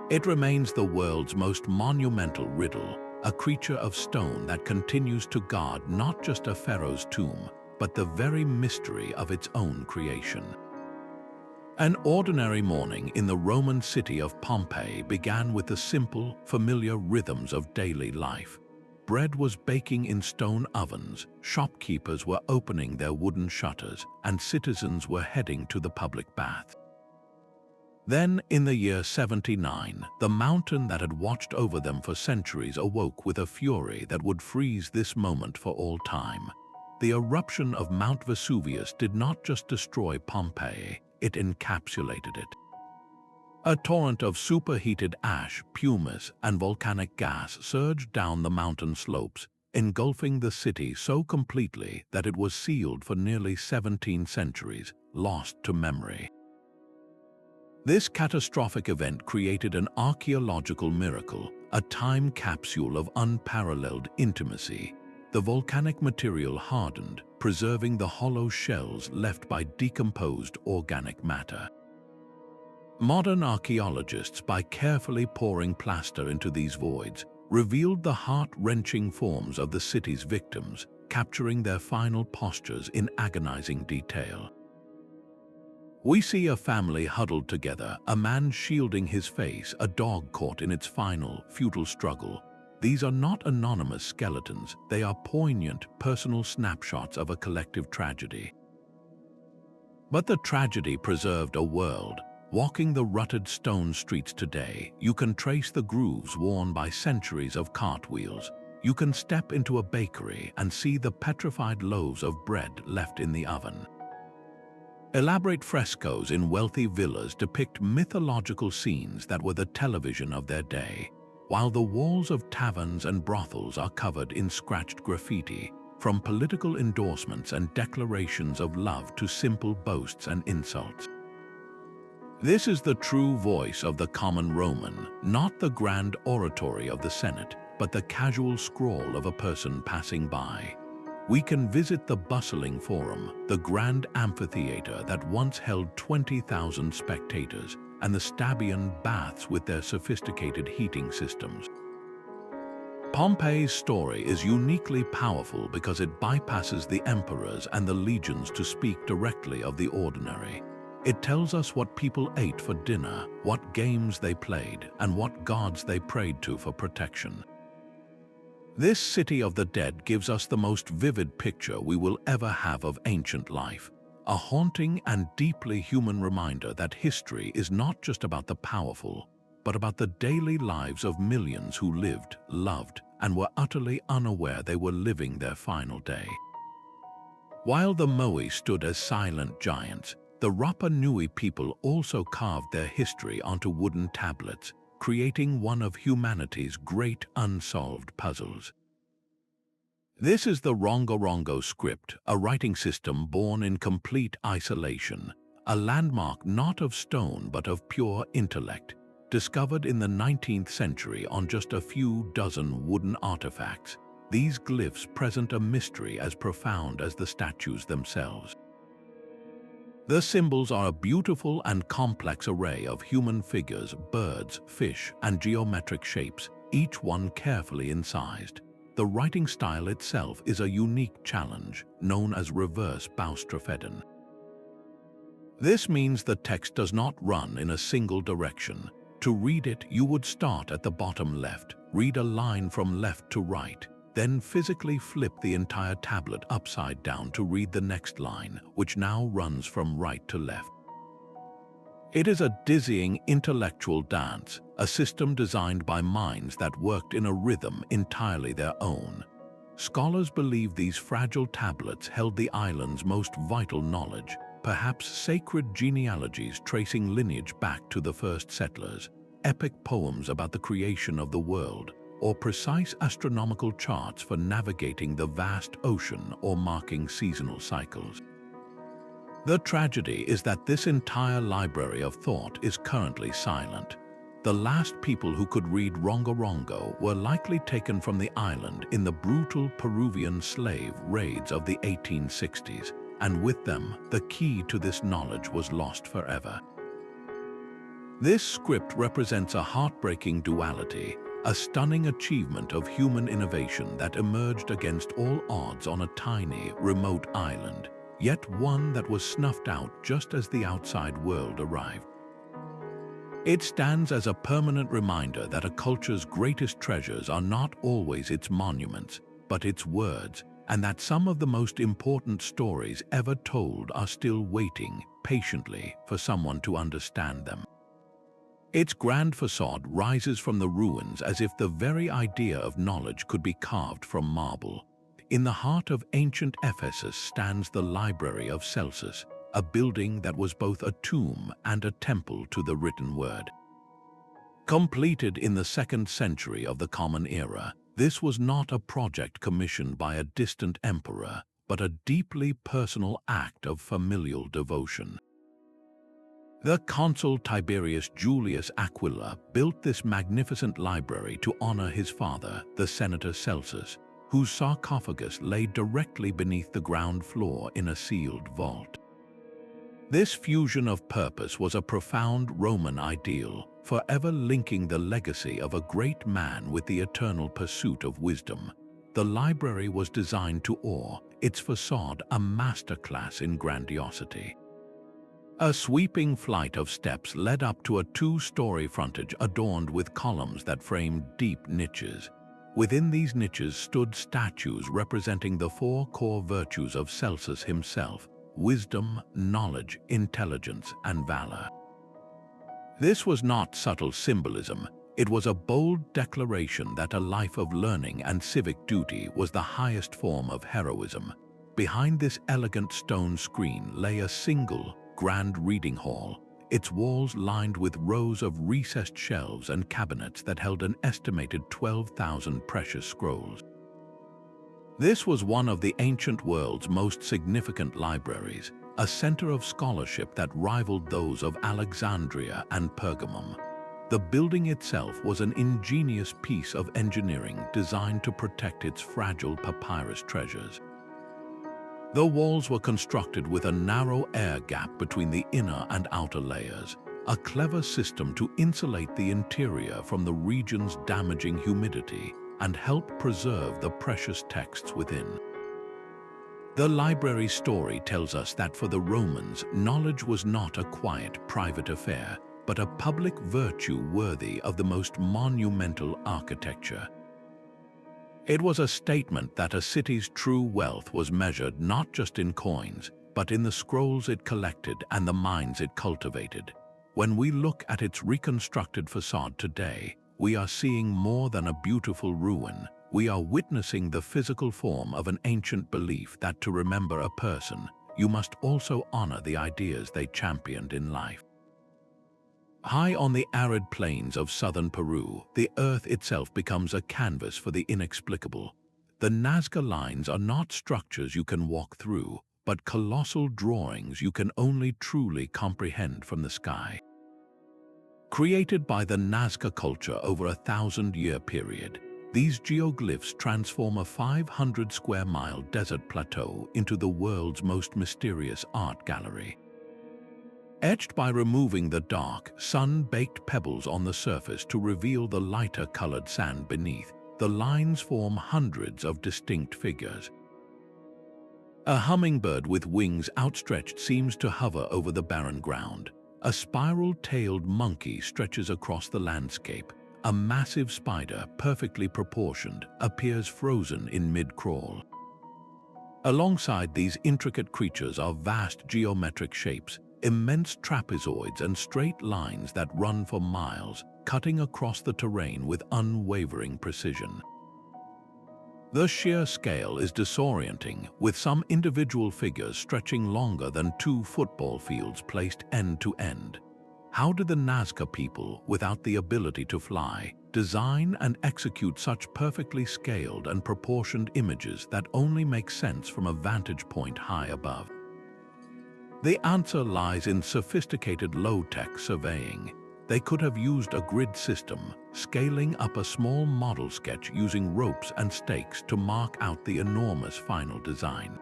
It remains the world's most monumental riddle, a creature of stone that continues to guard not just a pharaoh's tomb, but the very mystery of its own creation. An ordinary morning in the Roman city of Pompeii began with the simple, familiar rhythms of daily life. Bread was baking in stone ovens, shopkeepers were opening their wooden shutters, and citizens were heading to the public bath. Then, in the year 79, the mountain that had watched over them for centuries awoke with a fury that would freeze this moment for all time. The eruption of Mount Vesuvius did not just destroy Pompeii, it encapsulated it. A torrent of superheated ash, pumice, and volcanic gas surged down the mountain slopes, engulfing the city so completely that it was sealed for nearly 17 centuries, lost to memory. This catastrophic event created an archaeological miracle, a time capsule of unparalleled intimacy. The volcanic material hardened, preserving the hollow shells left by decomposed organic matter. Modern archaeologists, by carefully pouring plaster into these voids, revealed the heart-wrenching forms of the city's victims, capturing their final postures in agonizing detail. We see a family huddled together, a man shielding his face, a dog caught in its final, futile struggle. These are not anonymous skeletons, they are poignant, personal snapshots of a collective tragedy. But the tragedy preserved a world. Walking the rutted stone streets today, you can trace the grooves worn by centuries of cartwheels. You can step into a bakery and see the petrified loaves of bread left in the oven. Elaborate frescoes in wealthy villas depict mythological scenes that were the television of their day, while the walls of taverns and brothels are covered in scratched graffiti, from political endorsements and declarations of love to simple boasts and insults. This is the true voice of the common Roman, not the grand oratory of the Senate, but the casual scrawl of a person passing by. We can visit the bustling forum, the grand amphitheater that once held 20,000 spectators, and the Stabian baths with their sophisticated heating systems. Pompeii's story is uniquely powerful because it bypasses the emperors and the legions to speak directly of the ordinary. It tells us what people ate for dinner, what games they played, and what gods they prayed to for protection. This city of the dead gives us the most vivid picture we will ever have of ancient life, a haunting and deeply human reminder that history is not just about the powerful, but about the daily lives of millions who lived, loved, and were utterly unaware they were living their final day. While the Moai stood as silent giants, the Rapa Nui people also carved their history onto wooden tablets, creating one of humanity's great unsolved puzzles. This is the Rongorongo script, a writing system born in complete isolation, a landmark not of stone but of pure intellect, discovered in the 19th century on just a few dozen wooden artifacts. These glyphs present a mystery as profound as the statues themselves. The symbols are a beautiful and complex array of human figures, birds, fish, and geometric shapes, each one carefully incised. The writing style itself is a unique challenge, known as reverse boustrophedon. This means the text does not run in a single direction. To read it, you would start at the bottom left, read a line from left to right, then physically flip the entire tablet upside down to read the next line, which now runs from right to left. It is a dizzying intellectual dance, a system designed by minds that worked in a rhythm entirely their own. Scholars believe these fragile tablets held the island's most vital knowledge, perhaps sacred genealogies tracing lineage back to the first settlers, epic poems about the creation of the world, or precise astronomical charts for navigating the vast ocean or marking seasonal cycles. The tragedy is that this entire library of thought is currently silent. The last people who could read Rongorongo were likely taken from the island in the brutal Peruvian slave raids of the 1860s, and with them, the key to this knowledge was lost forever. This script represents a heartbreaking duality, a stunning achievement of human innovation that emerged against all odds on a tiny, remote island, yet one that was snuffed out just as the outside world arrived. It stands as a permanent reminder that a culture's greatest treasures are not always its monuments, but its words, and that some of the most important stories ever told are still waiting patiently for someone to understand them. Its grand facade rises from the ruins as if the very idea of knowledge could be carved from marble. In the heart of ancient Ephesus stands the Library of Celsus, a building that was both a tomb and a temple to the written word. Completed in the 2nd century of the Common Era, this was not a project commissioned by a distant emperor, but a deeply personal act of familial devotion. The consul Tiberius Julius Aquila built this magnificent library to honor his father, the senator Celsus, whose sarcophagus lay directly beneath the ground floor in a sealed vault. This fusion of purpose was a profound Roman ideal, forever linking the legacy of a great man with the eternal pursuit of wisdom. The library was designed to awe, its facade a masterclass in grandiosity. A sweeping flight of steps led up to a 2-story frontage adorned with columns that framed deep niches. Within these niches stood statues representing the 4 core virtues of Celsus himself: wisdom, knowledge, intelligence, and valor. This was not subtle symbolism. It was a bold declaration that a life of learning and civic duty was the highest form of heroism. Behind this elegant stone screen lay a single, grand reading hall, its walls lined with rows of recessed shelves and cabinets that held an estimated 12,000 precious scrolls. This was one of the ancient world's most significant libraries, a center of scholarship that rivaled those of Alexandria and Pergamum. The building itself was an ingenious piece of engineering designed to protect its fragile papyrus treasures. The walls were constructed with a narrow air gap between the inner and outer layers, a clever system to insulate the interior from the region's damaging humidity. and help preserve the precious texts within. The library story tells us that for the Romans, knowledge was not a quiet, private affair, but a public virtue worthy of the most monumental architecture. It was a statement that a city's true wealth was measured not just in coins, but in the scrolls it collected and the minds it cultivated. When we look at its reconstructed facade today, we are seeing more than a beautiful ruin. We are witnessing the physical form of an ancient belief that to remember a person, you must also honor the ideas they championed in life. High on the arid plains of southern Peru, the earth itself becomes a canvas for the inexplicable. The Nazca Lines are not structures you can walk through, but colossal drawings you can only truly comprehend from the sky. Created by the Nazca culture over a 1,000-year period, these geoglyphs transform a 500-square-mile desert plateau into the world's most mysterious art gallery. Etched by removing the dark, sun-baked pebbles on the surface to reveal the lighter-colored sand beneath, the lines form hundreds of distinct figures. A hummingbird with wings outstretched seems to hover over the barren ground. A spiral-tailed monkey stretches across the landscape. A massive spider, perfectly proportioned, appears frozen in mid-crawl. Alongside these intricate creatures are vast geometric shapes, immense trapezoids and straight lines that run for miles, cutting across the terrain with unwavering precision. The sheer scale is disorienting, with some individual figures stretching longer than 2 football fields placed end to end. How did the Nazca people, without the ability to fly, design and execute such perfectly scaled and proportioned images that only make sense from a vantage point high above? The answer lies in sophisticated low-tech surveying. They could have used a grid system, scaling up a small model sketch using ropes and stakes to mark out the enormous final design.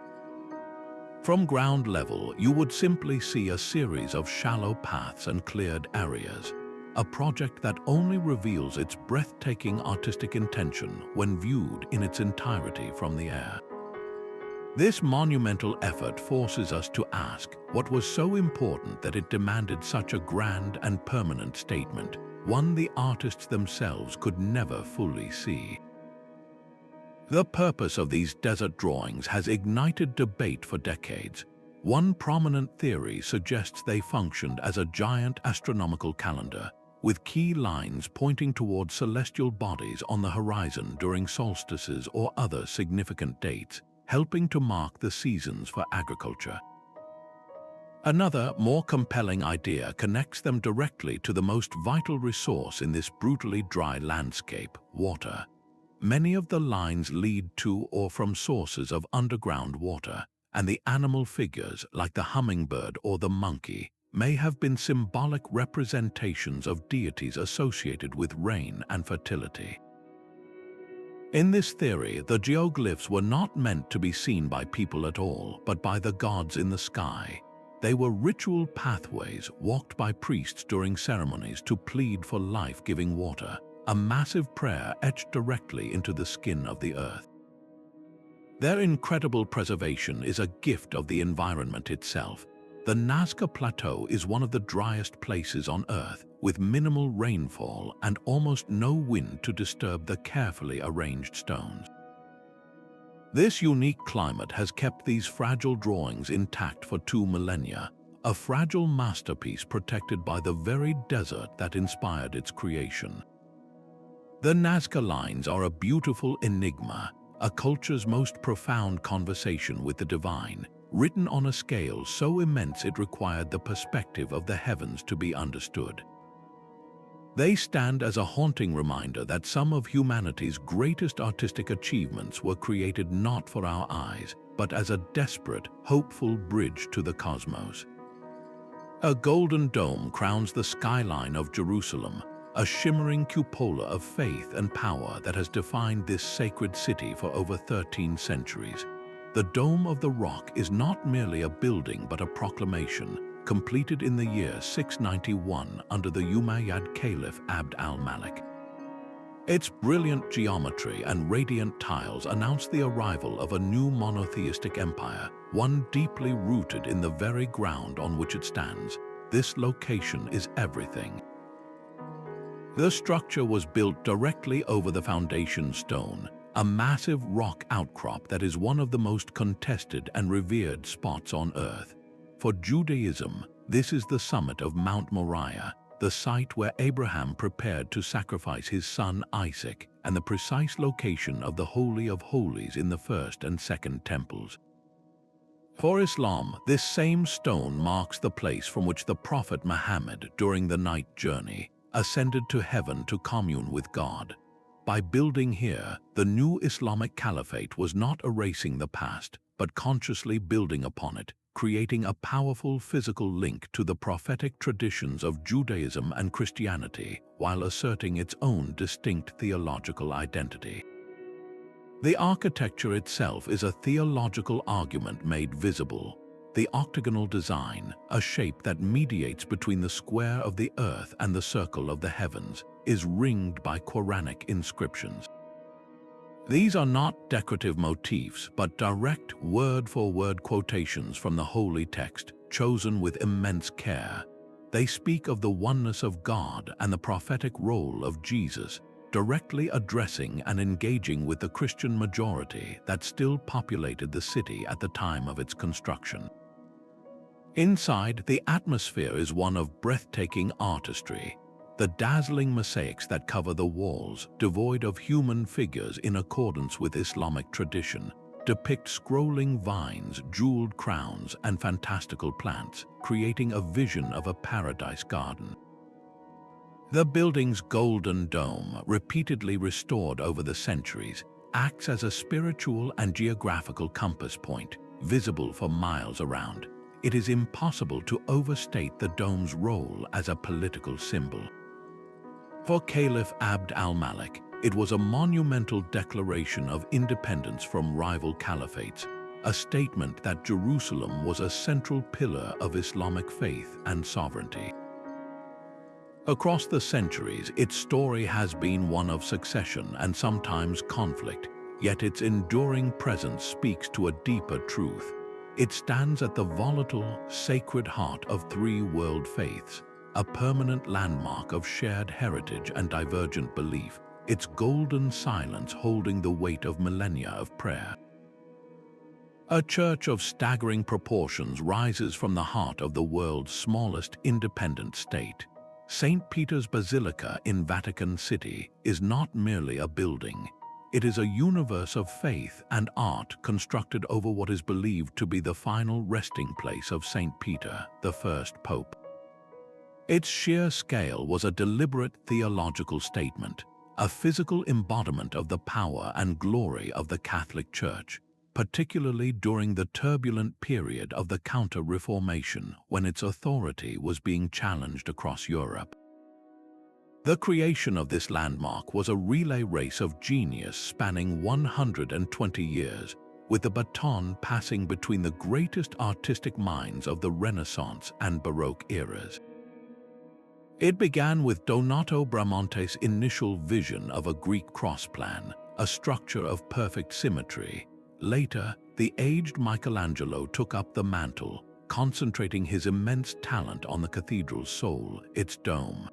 From ground level, you would simply see a series of shallow paths and cleared areas, a project that only reveals its breathtaking artistic intention when viewed in its entirety from the air. This monumental effort forces us to ask, what was so important that it demanded such a grand and permanent statement, one the artists themselves could never fully see? The purpose of these desert drawings has ignited debate for decades. One prominent theory suggests they functioned as a giant astronomical calendar, with key lines pointing toward celestial bodies on the horizon during solstices or other significant dates, helping to mark the seasons for agriculture. Another, more compelling idea connects them directly to the most vital resource in this brutally dry landscape: water. Many of the lines lead to or from sources of underground water, and the animal figures, like the hummingbird or the monkey, may have been symbolic representations of deities associated with rain and fertility. In this theory, the geoglyphs were not meant to be seen by people at all, but by the gods in the sky. They were ritual pathways walked by priests during ceremonies to plead for life-giving water, a massive prayer etched directly into the skin of the earth. Their incredible preservation is a gift of the environment itself. The Nazca Plateau is one of the driest places on Earth, with minimal rainfall and almost no wind to disturb the carefully arranged stones. This unique climate has kept these fragile drawings intact for 2 millennia, a fragile masterpiece protected by the very desert that inspired its creation. The Nazca Lines are a beautiful enigma, a culture's most profound conversation with the divine, written on a scale so immense it required the perspective of the heavens to be understood. They stand as a haunting reminder that some of humanity's greatest artistic achievements were created not for our eyes, but as a desperate, hopeful bridge to the cosmos. A golden dome crowns the skyline of Jerusalem, a shimmering cupola of faith and power that has defined this sacred city for over 13 centuries. The Dome of the Rock is not merely a building but a proclamation, completed in the year 691 under the Umayyad Caliph Abd al-Malik. Its brilliant geometry and radiant tiles announce the arrival of a new monotheistic empire, one deeply rooted in the very ground on which it stands. This location is everything. The structure was built directly over the foundation stone, a massive rock outcrop that is one of the most contested and revered spots on Earth. For Judaism, this is the summit of Mount Moriah, the site where Abraham prepared to sacrifice his son Isaac, and the precise location of the Holy of Holies in the first and second temples. For Islam, this same stone marks the place from which the Prophet Muhammad, during the night journey, ascended to heaven to commune with God. By building here, the new Islamic Caliphate was not erasing the past, but consciously building upon it, creating a powerful physical link to the prophetic traditions of Judaism and Christianity, while asserting its own distinct theological identity. The architecture itself is a theological argument made visible. The octagonal design, a shape that mediates between the square of the earth and the circle of the heavens, is ringed by Quranic inscriptions. These are not decorative motifs, but direct word-for-word quotations from the holy text, chosen with immense care. They speak of the oneness of God and the prophetic role of Jesus, directly addressing and engaging with the Christian majority that still populated the city at the time of its construction. Inside, the atmosphere is one of breathtaking artistry. The dazzling mosaics that cover the walls, devoid of human figures in accordance with Islamic tradition, depict scrolling vines, jeweled crowns, and fantastical plants, creating a vision of a paradise garden. The building's golden dome, repeatedly restored over the centuries, acts as a spiritual and geographical compass point, visible for miles around. It is impossible to overstate the dome's role as a political symbol. For Caliph Abd al-Malik, it was a monumental declaration of independence from rival caliphates, a statement that Jerusalem was a central pillar of Islamic faith and sovereignty. Across the centuries, its story has been one of succession and sometimes conflict, yet its enduring presence speaks to a deeper truth. It stands at the volatile, sacred heart of three world faiths, a permanent landmark of shared heritage and divergent belief, its golden silence holding the weight of millennia of prayer. A church of staggering proportions rises from the heart of the world's smallest independent state. St. Peter's Basilica in Vatican City is not merely a building. It is a universe of faith and art constructed over what is believed to be the final resting place of St. Peter, the first pope. Its sheer scale was a deliberate theological statement, a physical embodiment of the power and glory of the Catholic Church, particularly during the turbulent period of the Counter-Reformation when its authority was being challenged across Europe. The creation of this landmark was a relay race of genius spanning 120 years, with the baton passing between the greatest artistic minds of the Renaissance and Baroque eras. It began with Donato Bramante's initial vision of a Greek cross plan, a structure of perfect symmetry. Later, the aged Michelangelo took up the mantle, concentrating his immense talent on the cathedral's soul, its dome.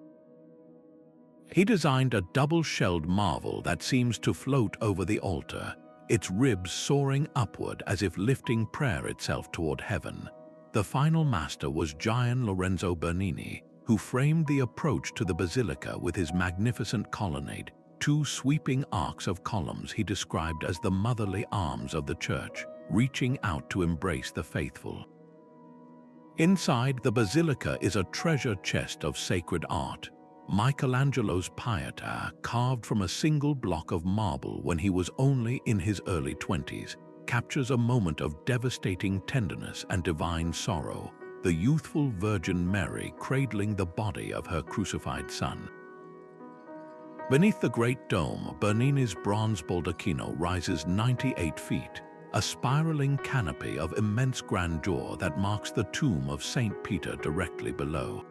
He designed a double-shelled marvel that seems to float over the altar, its ribs soaring upward as if lifting prayer itself toward heaven. The final master was Gian Lorenzo Bernini, who framed the approach to the basilica with his magnificent colonnade, two sweeping arcs of columns he described as the motherly arms of the church, reaching out to embrace the faithful. Inside the basilica is a treasure chest of sacred art. Michelangelo's Pietà, carved from a single block of marble when he was only in his early 20s, captures a moment of devastating tenderness and divine sorrow, the youthful Virgin Mary cradling the body of her crucified son. Beneath the Great Dome, Bernini's bronze baldacchino rises 98 feet, a spiraling canopy of immense grandeur that marks the tomb of St. Peter directly below.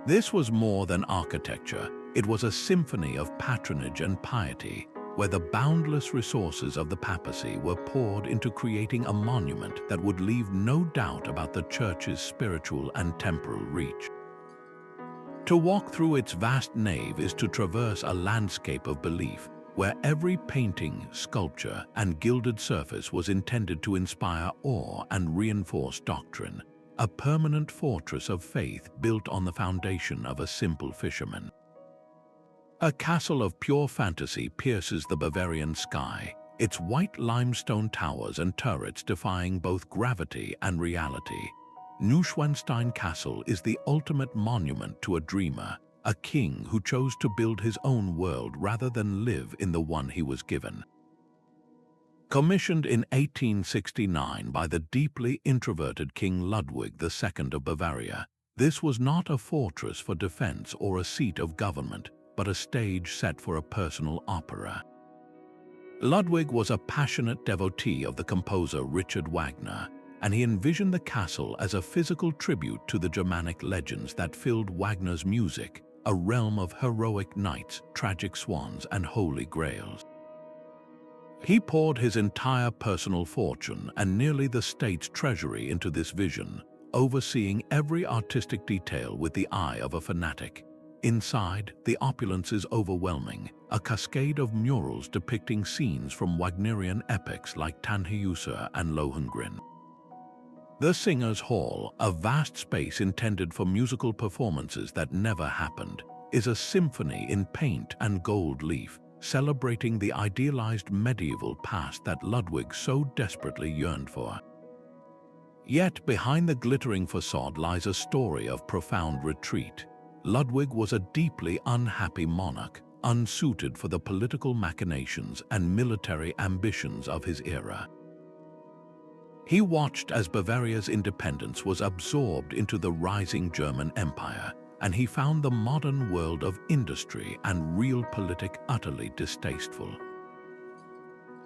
This was more than architecture. It was a symphony of patronage and piety, where the boundless resources of the papacy were poured into creating a monument that would leave no doubt about the church's spiritual and temporal reach. To walk through its vast nave is to traverse a landscape of belief, where every painting, sculpture, and gilded surface was intended to inspire awe and reinforce doctrine, a permanent fortress of faith built on the foundation of a simple fisherman. A castle of pure fantasy pierces the Bavarian sky, its white limestone towers and turrets defying both gravity and reality. Neuschwanstein Castle is the ultimate monument to a dreamer, a king who chose to build his own world rather than live in the one he was given. Commissioned in 1869 by the deeply introverted King Ludwig II of Bavaria, this was not a fortress for defense or a seat of government, but a stage set for a personal opera. Ludwig was a passionate devotee of the composer Richard Wagner, and he envisioned the castle as a physical tribute to the Germanic legends that filled Wagner's music, a realm of heroic knights, tragic swans, and holy grails. He poured his entire personal fortune and nearly the state's treasury into this vision, overseeing every artistic detail with the eye of a fanatic. Inside, the opulence is overwhelming, a cascade of murals depicting scenes from Wagnerian epics like Tannhäuser and Lohengrin. The Singers' Hall, a vast space intended for musical performances that never happened, is a symphony in paint and gold leaf, celebrating the idealized medieval past that Ludwig so desperately yearned for. Yet behind the glittering facade lies a story of profound retreat. Ludwig was a deeply unhappy monarch, unsuited for the political machinations and military ambitions of his era. He watched as Bavaria's independence was absorbed into the rising German Empire, and he found the modern world of industry and realpolitik utterly distasteful.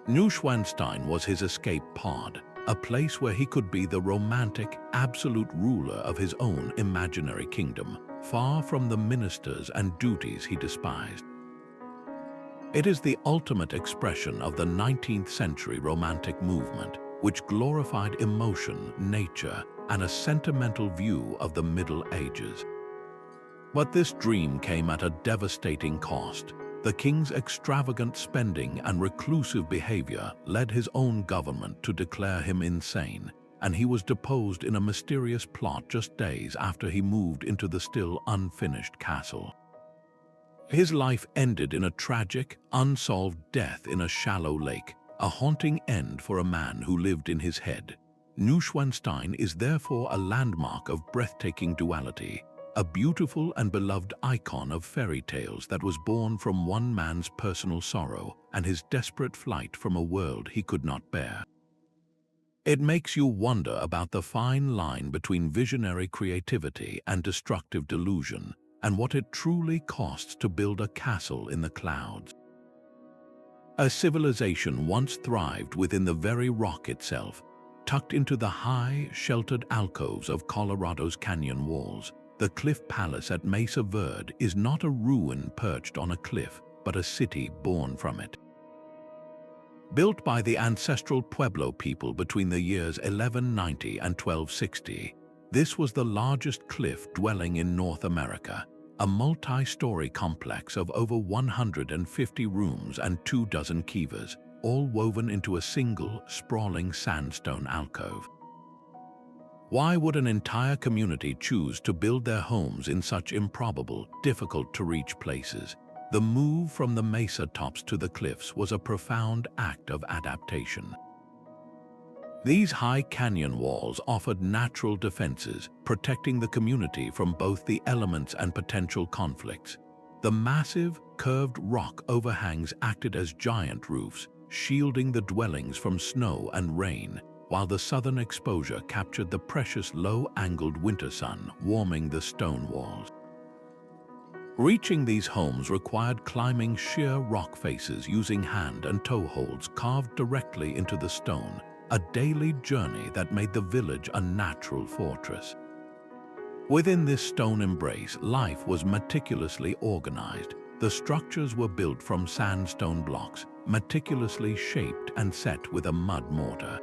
Neuschwanstein was his escape pod, a place where he could be the romantic, absolute ruler of his own imaginary kingdom, far from the ministers and duties he despised. It is the ultimate expression of the 19th century Romantic movement, which glorified emotion, nature, and a sentimental view of the Middle Ages. But this dream came at a devastating cost. The king's extravagant spending and reclusive behavior led his own government to declare him insane, and he was deposed in a mysterious plot just days after he moved into the still unfinished castle. His life ended in a tragic, unsolved death in a shallow lake, a haunting end for a man who lived in his head. Neuschwanstein is therefore a landmark of breathtaking duality, a beautiful and beloved icon of fairy tales that was born from one man's personal sorrow and his desperate flight from a world he could not bear. It makes you wonder about the fine line between visionary creativity and destructive delusion, and what it truly costs to build a castle in the clouds. A civilization once thrived within the very rock itself, tucked into the high, sheltered alcoves of Colorado's canyon walls. The Cliff Palace at Mesa Verde is not a ruin perched on a cliff, but a city born from it. Built by the ancestral Pueblo people between the years 1190 and 1260, this was the largest cliff dwelling in North America, a multi-story complex of over 150 rooms and 24 kivas, all woven into a single, sprawling sandstone alcove. Why would an entire community choose to build their homes in such improbable, difficult-to-reach places? The move from the mesa tops to the cliffs was a profound act of adaptation. These high canyon walls offered natural defenses, protecting the community from both the elements and potential conflicts. The massive, curved rock overhangs acted as giant roofs, shielding the dwellings from snow and rain, while the southern exposure captured the precious low-angled winter sun, warming the stone walls. Reaching these homes required climbing sheer rock faces using hand and toe holds carved directly into the stone, a daily journey that made the village a natural fortress. Within this stone embrace, life was meticulously organized. The structures were built from sandstone blocks, meticulously shaped and set with a mud mortar.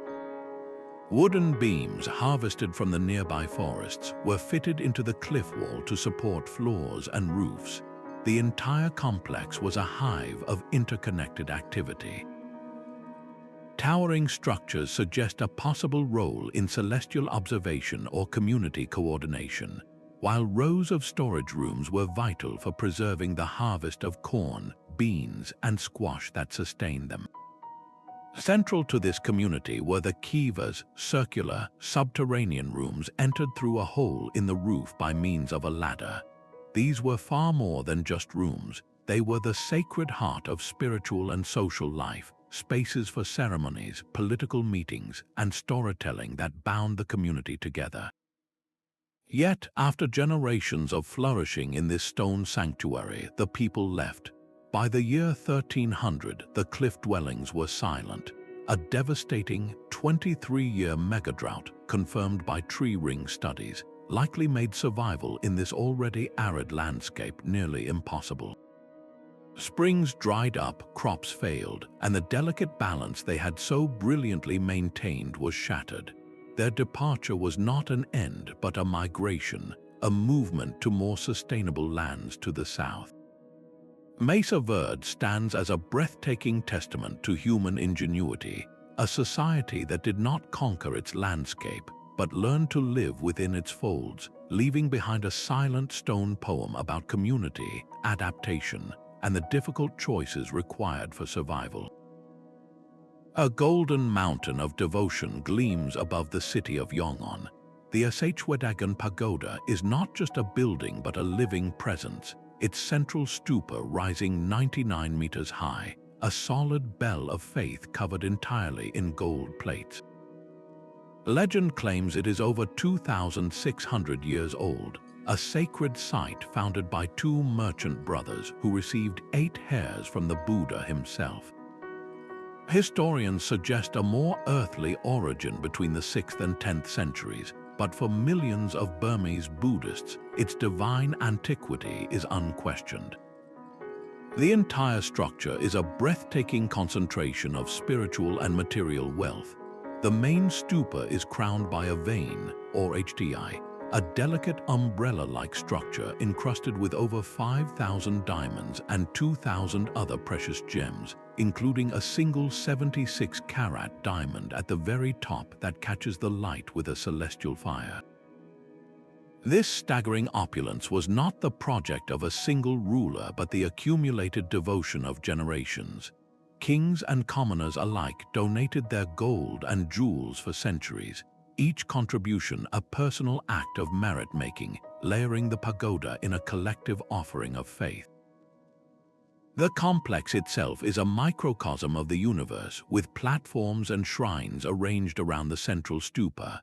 Wooden beams harvested from the nearby forests were fitted into the cliff wall to support floors and roofs. The entire complex was a hive of interconnected activity. Towering structures suggest a possible role in celestial observation or community coordination, while rows of storage rooms were vital for preserving the harvest of corn, beans, and squash that sustained them. Central to this community were the kivas, circular, subterranean rooms entered through a hole in the roof by means of a ladder. These were far more than just rooms. They were the sacred heart of spiritual and social life, spaces for ceremonies, political meetings, and storytelling that bound the community together. Yet, after generations of flourishing in this stone sanctuary, the people left. By the year 1300, the cliff dwellings were silent. A devastating 23-year megadrought, confirmed by tree ring studies, likely made survival in this already arid landscape nearly impossible. Springs dried up, crops failed, and the delicate balance they had so brilliantly maintained was shattered. Their departure was not an end but a migration, a movement to more sustainable lands to the south. Mesa Verde stands as a breathtaking testament to human ingenuity, a society that did not conquer its landscape but learned to live within its folds, leaving behind a silent stone poem about community, adaptation, and the difficult choices required for survival. A golden mountain of devotion gleams above the city of Yangon. The Asachwedagon Pagoda is not just a building but a living presence, its central stupa rising 99 meters high, a solid bell of faith covered entirely in gold plates. Legend claims it is over 2,600 years old, a sacred site founded by two merchant brothers who received 8 hairs from the Buddha himself. Historians suggest a more earthly origin between the 6th and 10th centuries, but for millions of Burmese Buddhists, its divine antiquity is unquestioned. The entire structure is a breathtaking concentration of spiritual and material wealth. The main stupa is crowned by a vane, or HTI, a delicate umbrella-like structure encrusted with over 5,000 diamonds and 2,000 other precious gems, including a single 76-carat diamond at the very top that catches the light with a celestial fire. This staggering opulence was not the project of a single ruler but the accumulated devotion of generations. Kings and commoners alike donated their gold and jewels for centuries, each contribution a personal act of merit-making, layering the pagoda in a collective offering of faith. The complex itself is a microcosm of the universe, with platforms and shrines arranged around the central stupa.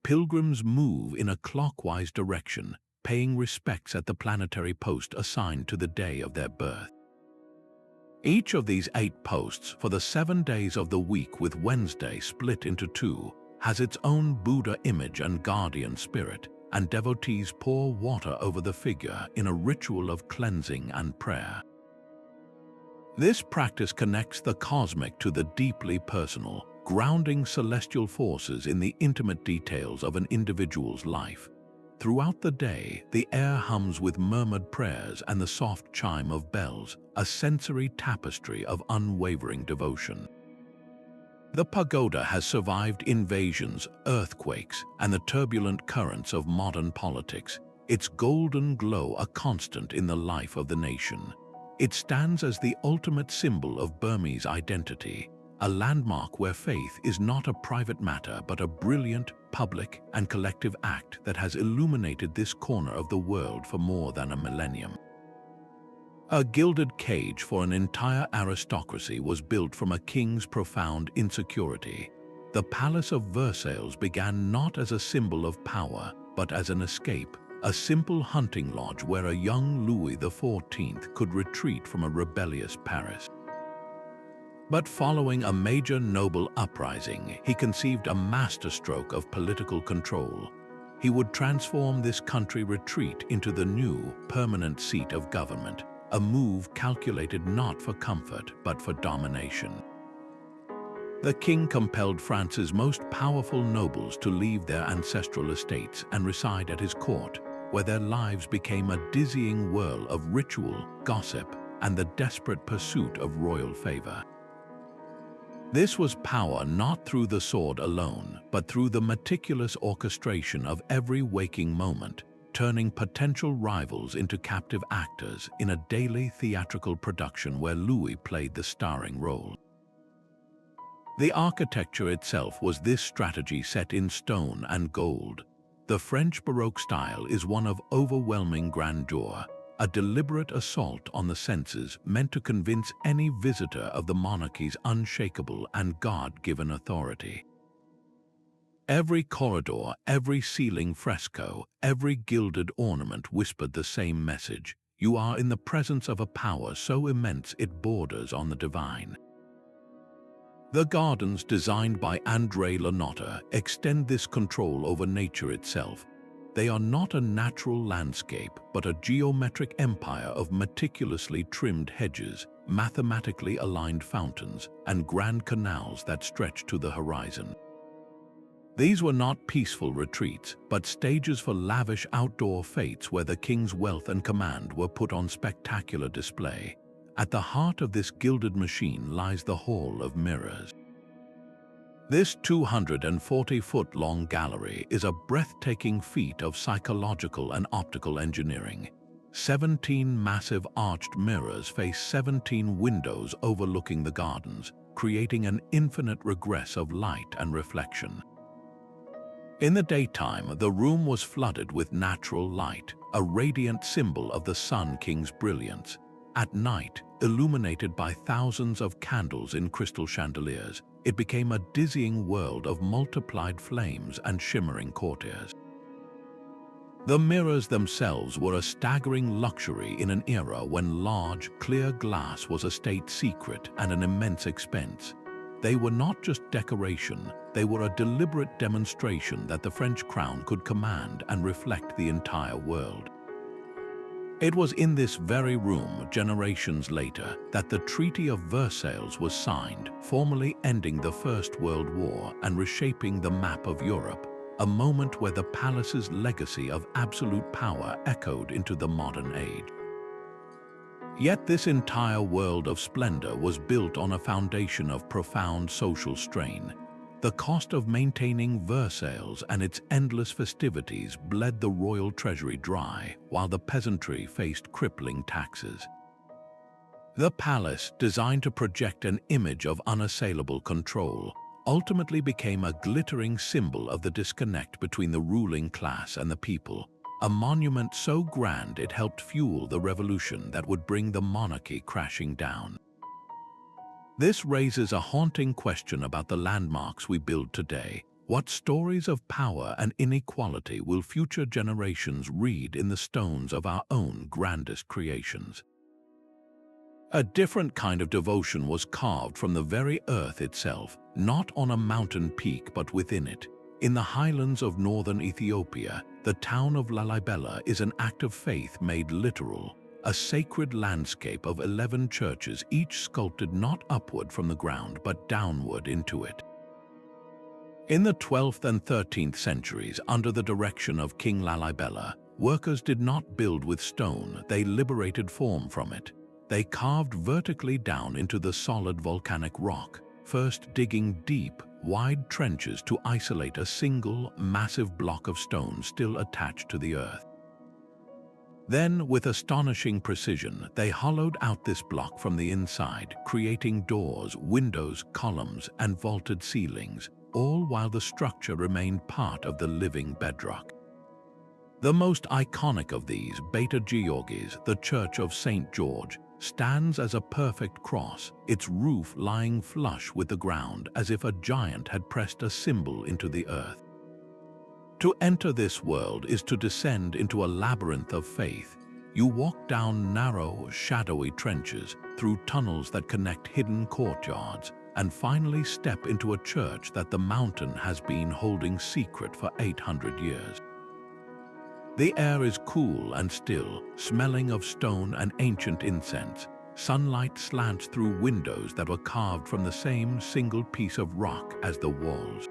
Pilgrims move in a clockwise direction, paying respects at the planetary post assigned to the day of their birth. Each of these 8 posts, for the 7 days of the week with Wednesday split into 2, has its own Buddha image and guardian spirit, and devotees pour water over the figure in a ritual of cleansing and prayer. This practice connects the cosmic to the deeply personal, grounding celestial forces in the intimate details of an individual's life. Throughout the day, the air hums with murmured prayers and the soft chime of bells, a sensory tapestry of unwavering devotion. The pagoda has survived invasions, earthquakes, and the turbulent currents of modern politics, its golden glow a constant in the life of the nation. It stands as the ultimate symbol of Burmese identity, a landmark where faith is not a private matter but a brilliant, public, and collective act that has illuminated this corner of the world for more than a millennium. A gilded cage for an entire aristocracy was built from a king's profound insecurity. The Palace of Versailles began not as a symbol of power, but as an escape, a simple hunting lodge where a young Louis XIV could retreat from a rebellious Paris. But following a major noble uprising, he conceived a masterstroke of political control. he would transform this country retreat into the new, permanent seat of government, a move calculated not for comfort but for domination. The king compelled France's most powerful nobles to leave their ancestral estates and reside at his court, where their lives became a dizzying whirl of ritual, gossip, and the desperate pursuit of royal favor. This was power not through the sword alone, but through the meticulous orchestration of every waking moment, turning potential rivals into captive actors in a daily theatrical production where Louis played the starring role. The architecture itself was this strategy set in stone and gold. The French Baroque style is one of overwhelming grandeur, a deliberate assault on the senses meant to convince any visitor of the monarchy's unshakable and God-given authority. Every corridor, every ceiling fresco, every gilded ornament whispered the same message: you are in the presence of a power so immense it borders on the divine. The gardens designed by André Lenotre extend this control over nature itself. They are not a natural landscape, but a geometric empire of meticulously trimmed hedges, mathematically aligned fountains, and grand canals that stretch to the horizon. These were not peaceful retreats, but stages for lavish outdoor fetes where the king's wealth and command were put on spectacular display. At the heart of this gilded machine lies the Hall of Mirrors. This 240-foot-long gallery is a breathtaking feat of psychological and optical engineering. 17 massive arched mirrors face 17 windows overlooking the gardens, creating an infinite regress of light and reflection. In the daytime, the room was flooded with natural light, a radiant symbol of the Sun King's brilliance. At night, illuminated by thousands of candles in crystal chandeliers, it became a dizzying world of multiplied flames and shimmering courtiers. The mirrors themselves were a staggering luxury in an era when large, clear glass was a state secret and an immense expense. They were not just decoration, they were a deliberate demonstration that the French crown could command and reflect the entire world. It was in this very room, generations later, that the Treaty of Versailles was signed, formally ending the First World War and reshaping the map of Europe, a moment where the palace's legacy of absolute power echoed into the modern age. Yet this entire world of splendor was built on a foundation of profound social strain. The cost of maintaining Versailles and its endless festivities bled the royal treasury dry, while the peasantry faced crippling taxes. The palace, designed to project an image of unassailable control, ultimately became a glittering symbol of the disconnect between the ruling class and the people, a monument so grand it helped fuel the revolution that would bring the monarchy crashing down. This raises a haunting question about the landmarks we build today. What stories of power and inequality will future generations read in the stones of our own grandest creations? A different kind of devotion was carved from the very earth itself, not on a mountain peak but within it. In the highlands of northern Ethiopia, the town of Lalibela is an act of faith made literal, a sacred landscape of 11 churches, each sculpted not upward from the ground but downward into it. In the 12th and 13th centuries, under the direction of King Lalibela, workers did not build with stone, they liberated form from it. They carved vertically down into the solid volcanic rock, first digging deep, wide trenches to isolate a single, massive block of stone still attached to the earth. Then, with astonishing precision, they hollowed out this block from the inside, creating doors, windows, columns, and vaulted ceilings, all while the structure remained part of the living bedrock. The most iconic of these, Beta Georgis, the Church of St. George, stands as a perfect cross, its roof lying flush with the ground as if a giant had pressed a symbol into the earth. To enter this world is to descend into a labyrinth of faith. You walk down narrow, shadowy trenches, through tunnels that connect hidden courtyards, and finally step into a church that the mountain has been holding secret for 800 years. The air is cool and still, smelling of stone and ancient incense. Sunlight slants through windows that were carved from the same single piece of rock as the walls.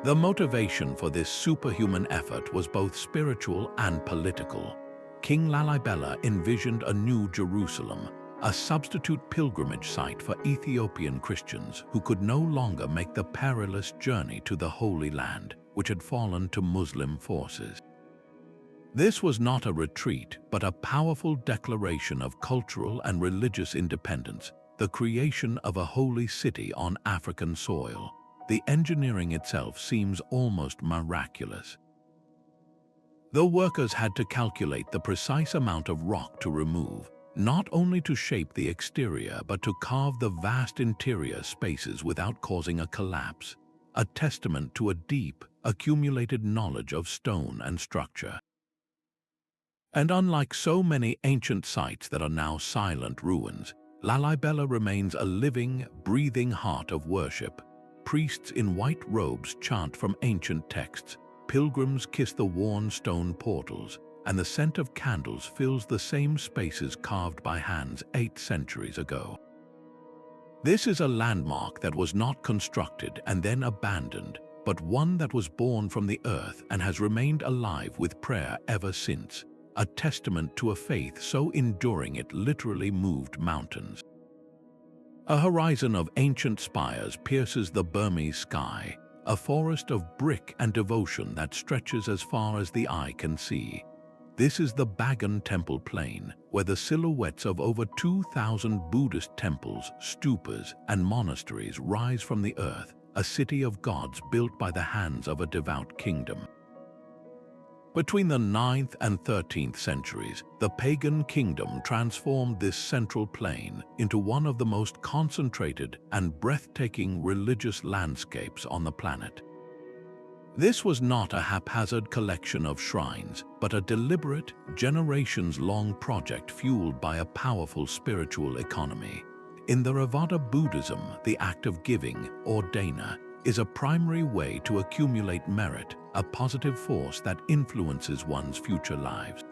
The motivation for this superhuman effort was both spiritual and political. King Lalibela envisioned a new Jerusalem, a substitute pilgrimage site for Ethiopian Christians who could no longer make the perilous journey to the Holy Land, which had fallen to Muslim forces. This was not a retreat, but a powerful declaration of cultural and religious independence, the creation of a holy city on African soil. The engineering itself seems almost miraculous. The workers had to calculate the precise amount of rock to remove, not only to shape the exterior but to carve the vast interior spaces without causing a collapse, a testament to a deep, accumulated knowledge of stone and structure. And unlike so many ancient sites that are now silent ruins, Lalibela remains a living, breathing heart of worship. Priests in white robes chant from ancient texts, pilgrims kiss the worn stone portals, and the scent of candles fills the same spaces carved by hands 8 centuries ago. This is a landmark that was not constructed and then abandoned, but one that was born from the earth and has remained alive with prayer ever since, a testament to a faith so enduring it literally moved mountains. A horizon of ancient spires pierces the Burmese sky, a forest of brick and devotion that stretches as far as the eye can see. This is the Bagan Temple Plain, where the silhouettes of over 2,000 Buddhist temples, stupas, and monasteries rise from the earth, a city of gods built by the hands of a devout kingdom. Between the 9th and 13th centuries, the pagan kingdom transformed this central plain into one of the most concentrated and breathtaking religious landscapes on the planet. This was not a haphazard collection of shrines, but a deliberate, generations-long project fueled by a powerful spiritual economy. In Theravada Buddhism, the act of giving, or dana, is a primary way to accumulate merit, a positive force that influences one's future lives.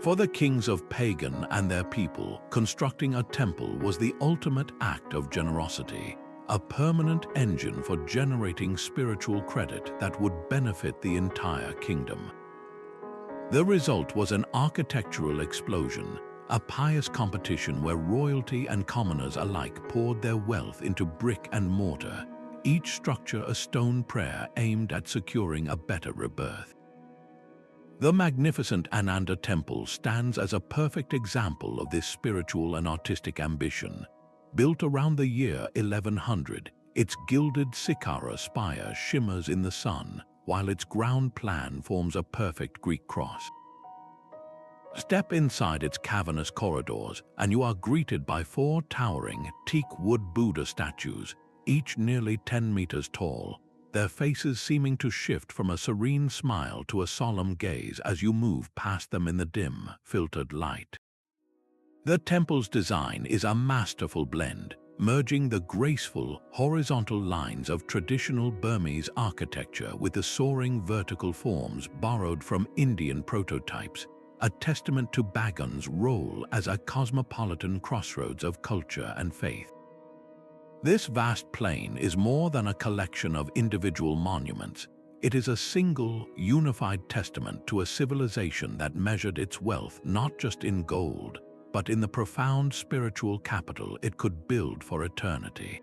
For the kings of Pagan and their people, constructing a temple was the ultimate act of generosity, a permanent engine for generating spiritual credit that would benefit the entire kingdom. The result was an architectural explosion, a pious competition where royalty and commoners alike poured their wealth into brick and mortar, each structure a stone prayer aimed at securing a better rebirth. The magnificent Ananda Temple stands as a perfect example of this spiritual and artistic ambition. Built around the year 1100, its gilded Sikara spire shimmers in the sun, while its ground plan forms a perfect Greek cross. Step inside its cavernous corridors, and you are greeted by 4 towering, teak wood Buddha statues, each nearly 10 meters tall, their faces seeming to shift from a serene smile to a solemn gaze as you move past them in the dim, filtered light. The temple's design is a masterful blend, merging the graceful, horizontal lines of traditional Burmese architecture with the soaring vertical forms borrowed from Indian prototypes, a testament to Bagan's role as a cosmopolitan crossroads of culture and faith. This vast plain is more than a collection of individual monuments. It is a single, unified testament to a civilization that measured its wealth not just in gold, but in the profound spiritual capital it could build for eternity.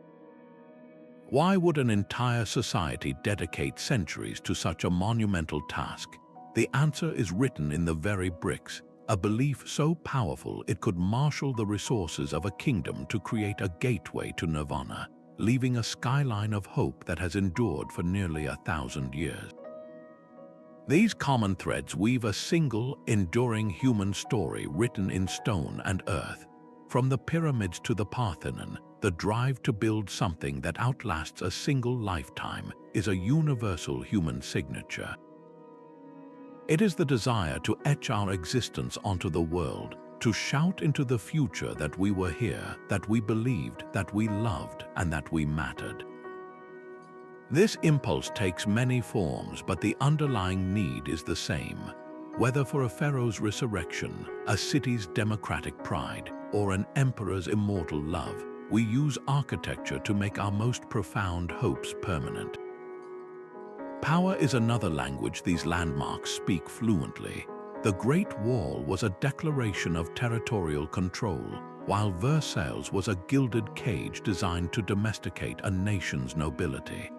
Why would an entire society dedicate centuries to such a monumental task? The answer is written in the very bricks, a belief so powerful it could marshal the resources of a kingdom to create a gateway to nirvana, leaving a skyline of hope that has endured for nearly 1,000 years. These common threads weave a single, enduring human story written in stone and earth. From the pyramids to the Parthenon, the drive to build something that outlasts a single lifetime is a universal human signature. It is the desire to etch our existence onto the world, to shout into the future that we were here, that we believed, that we loved, and that we mattered. This impulse takes many forms, but the underlying need is the same. Whether for a pharaoh's resurrection, a city's democratic pride, or an emperor's immortal love, we use architecture to make our most profound hopes permanent. Power is another language these landmarks speak fluently. The Great Wall was a declaration of territorial control, while Versailles was a gilded cage designed to domesticate a nation's nobility.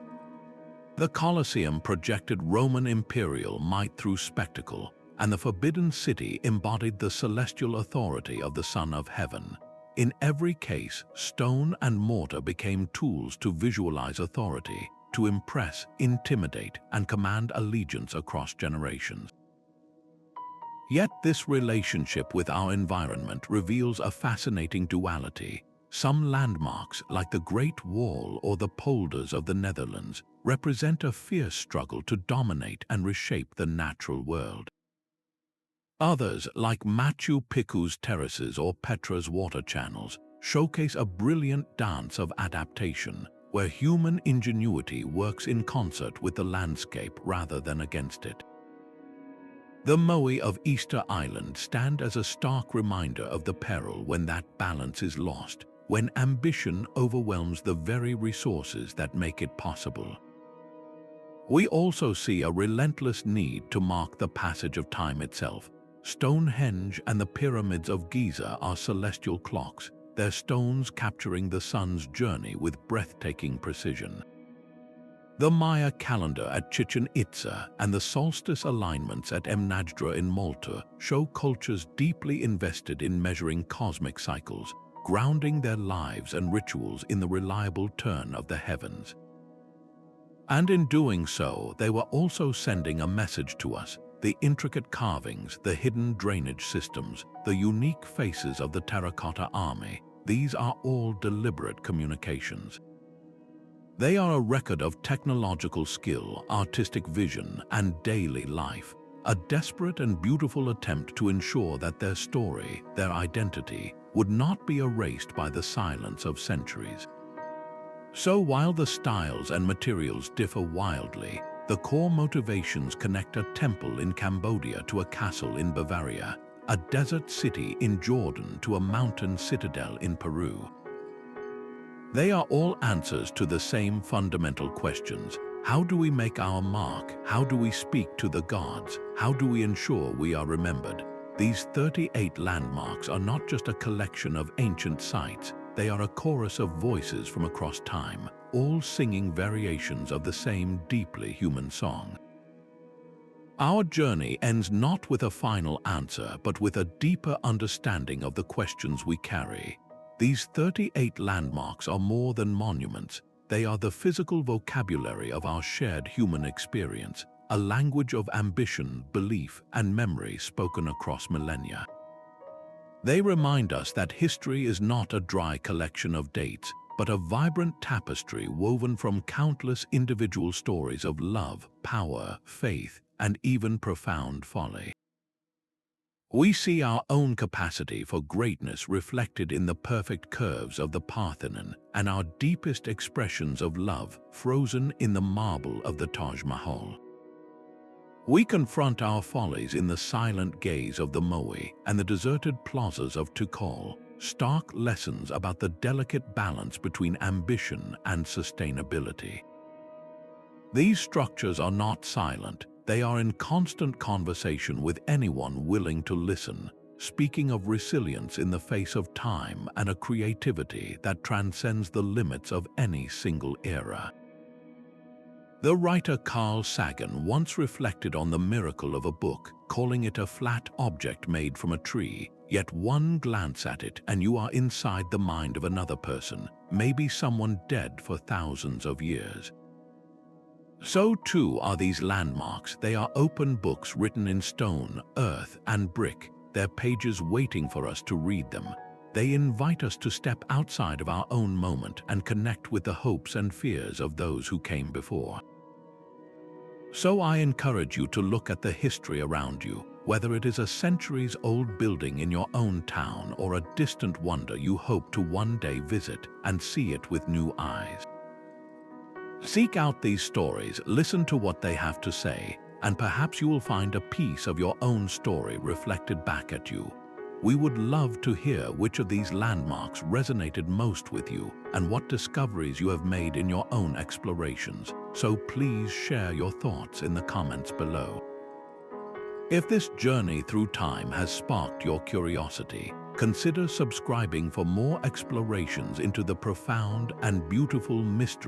The Colosseum projected Roman imperial might through spectacle, and the Forbidden City embodied the celestial authority of the Son of Heaven. In every case, stone and mortar became tools to visualize authority, to impress, intimidate, and command allegiance across generations. Yet this relationship with our environment reveals a fascinating duality. Some landmarks, like the Great Wall or the polders of the Netherlands, represent a fierce struggle to dominate and reshape the natural world. Others, like Machu Picchu's terraces or Petra's water channels, showcase a brilliant dance of adaptation, where human ingenuity works in concert with the landscape rather than against it. The Moai of Easter Island stand as a stark reminder of the peril when that balance is lost, when ambition overwhelms the very resources that make it possible. We also see a relentless need to mark the passage of time itself. Stonehenge and the pyramids of Giza are celestial clocks, their stones capturing the sun's journey with breathtaking precision. The Maya calendar at Chichen Itza and the solstice alignments at Najdra in Malta show cultures deeply invested in measuring cosmic cycles, grounding their lives and rituals in the reliable turn of the heavens. And in doing so, they were also sending a message to us: the intricate carvings, the hidden drainage systems, the unique faces of the Terracotta Army. These are all deliberate communications. They are a record of technological skill, artistic vision, and daily life, a desperate and beautiful attempt to ensure that their story, their identity, would not be erased by the silence of centuries. So while the styles and materials differ wildly, the core motivations connect a temple in Cambodia to a castle in Bavaria, a desert city in Jordan to a mountain citadel in Peru. They are all answers to the same fundamental questions. How do we make our mark? How do we speak to the gods? How do we ensure we are remembered? These 38 landmarks are not just a collection of ancient sites, they are a chorus of voices from across time, all singing variations of the same deeply human song. Our journey ends not with a final answer, but with a deeper understanding of the questions we carry. These 38 landmarks are more than monuments. They are the physical vocabulary of our shared human experience, a language of ambition, belief, and memory spoken across millennia. They remind us that history is not a dry collection of dates, but a vibrant tapestry woven from countless individual stories of love, power, faith, and even profound folly. We see our own capacity for greatness reflected in the perfect curves of the Parthenon and our deepest expressions of love frozen in the marble of the Taj Mahal. We confront our follies in the silent gaze of the Moai and the deserted plazas of Tikal, stark lessons about the delicate balance between ambition and sustainability. These structures are not silent. They are in constant conversation with anyone willing to listen, speaking of resilience in the face of time and a creativity that transcends the limits of any single era. The writer Carl Sagan once reflected on the miracle of a book, calling it a flat object made from a tree, yet one glance at it and you are inside the mind of another person, maybe someone dead for thousands of years. So too are these landmarks. They are open books written in stone, earth, and brick, their pages waiting for us to read them. They invite us to step outside of our own moment and connect with the hopes and fears of those who came before. So I encourage you to look at the history around you, whether it is a centuries-old building in your own town or a distant wonder you hope to one day visit and see it with new eyes. Seek out these stories, listen to what they have to say, and perhaps you will find a piece of your own story reflected back at you. We would love to hear which of these landmarks resonated most with you and what discoveries you have made in your own explorations, so please share your thoughts in the comments below. If this journey through time has sparked your curiosity, consider subscribing for more explorations into the profound and beautiful mysteries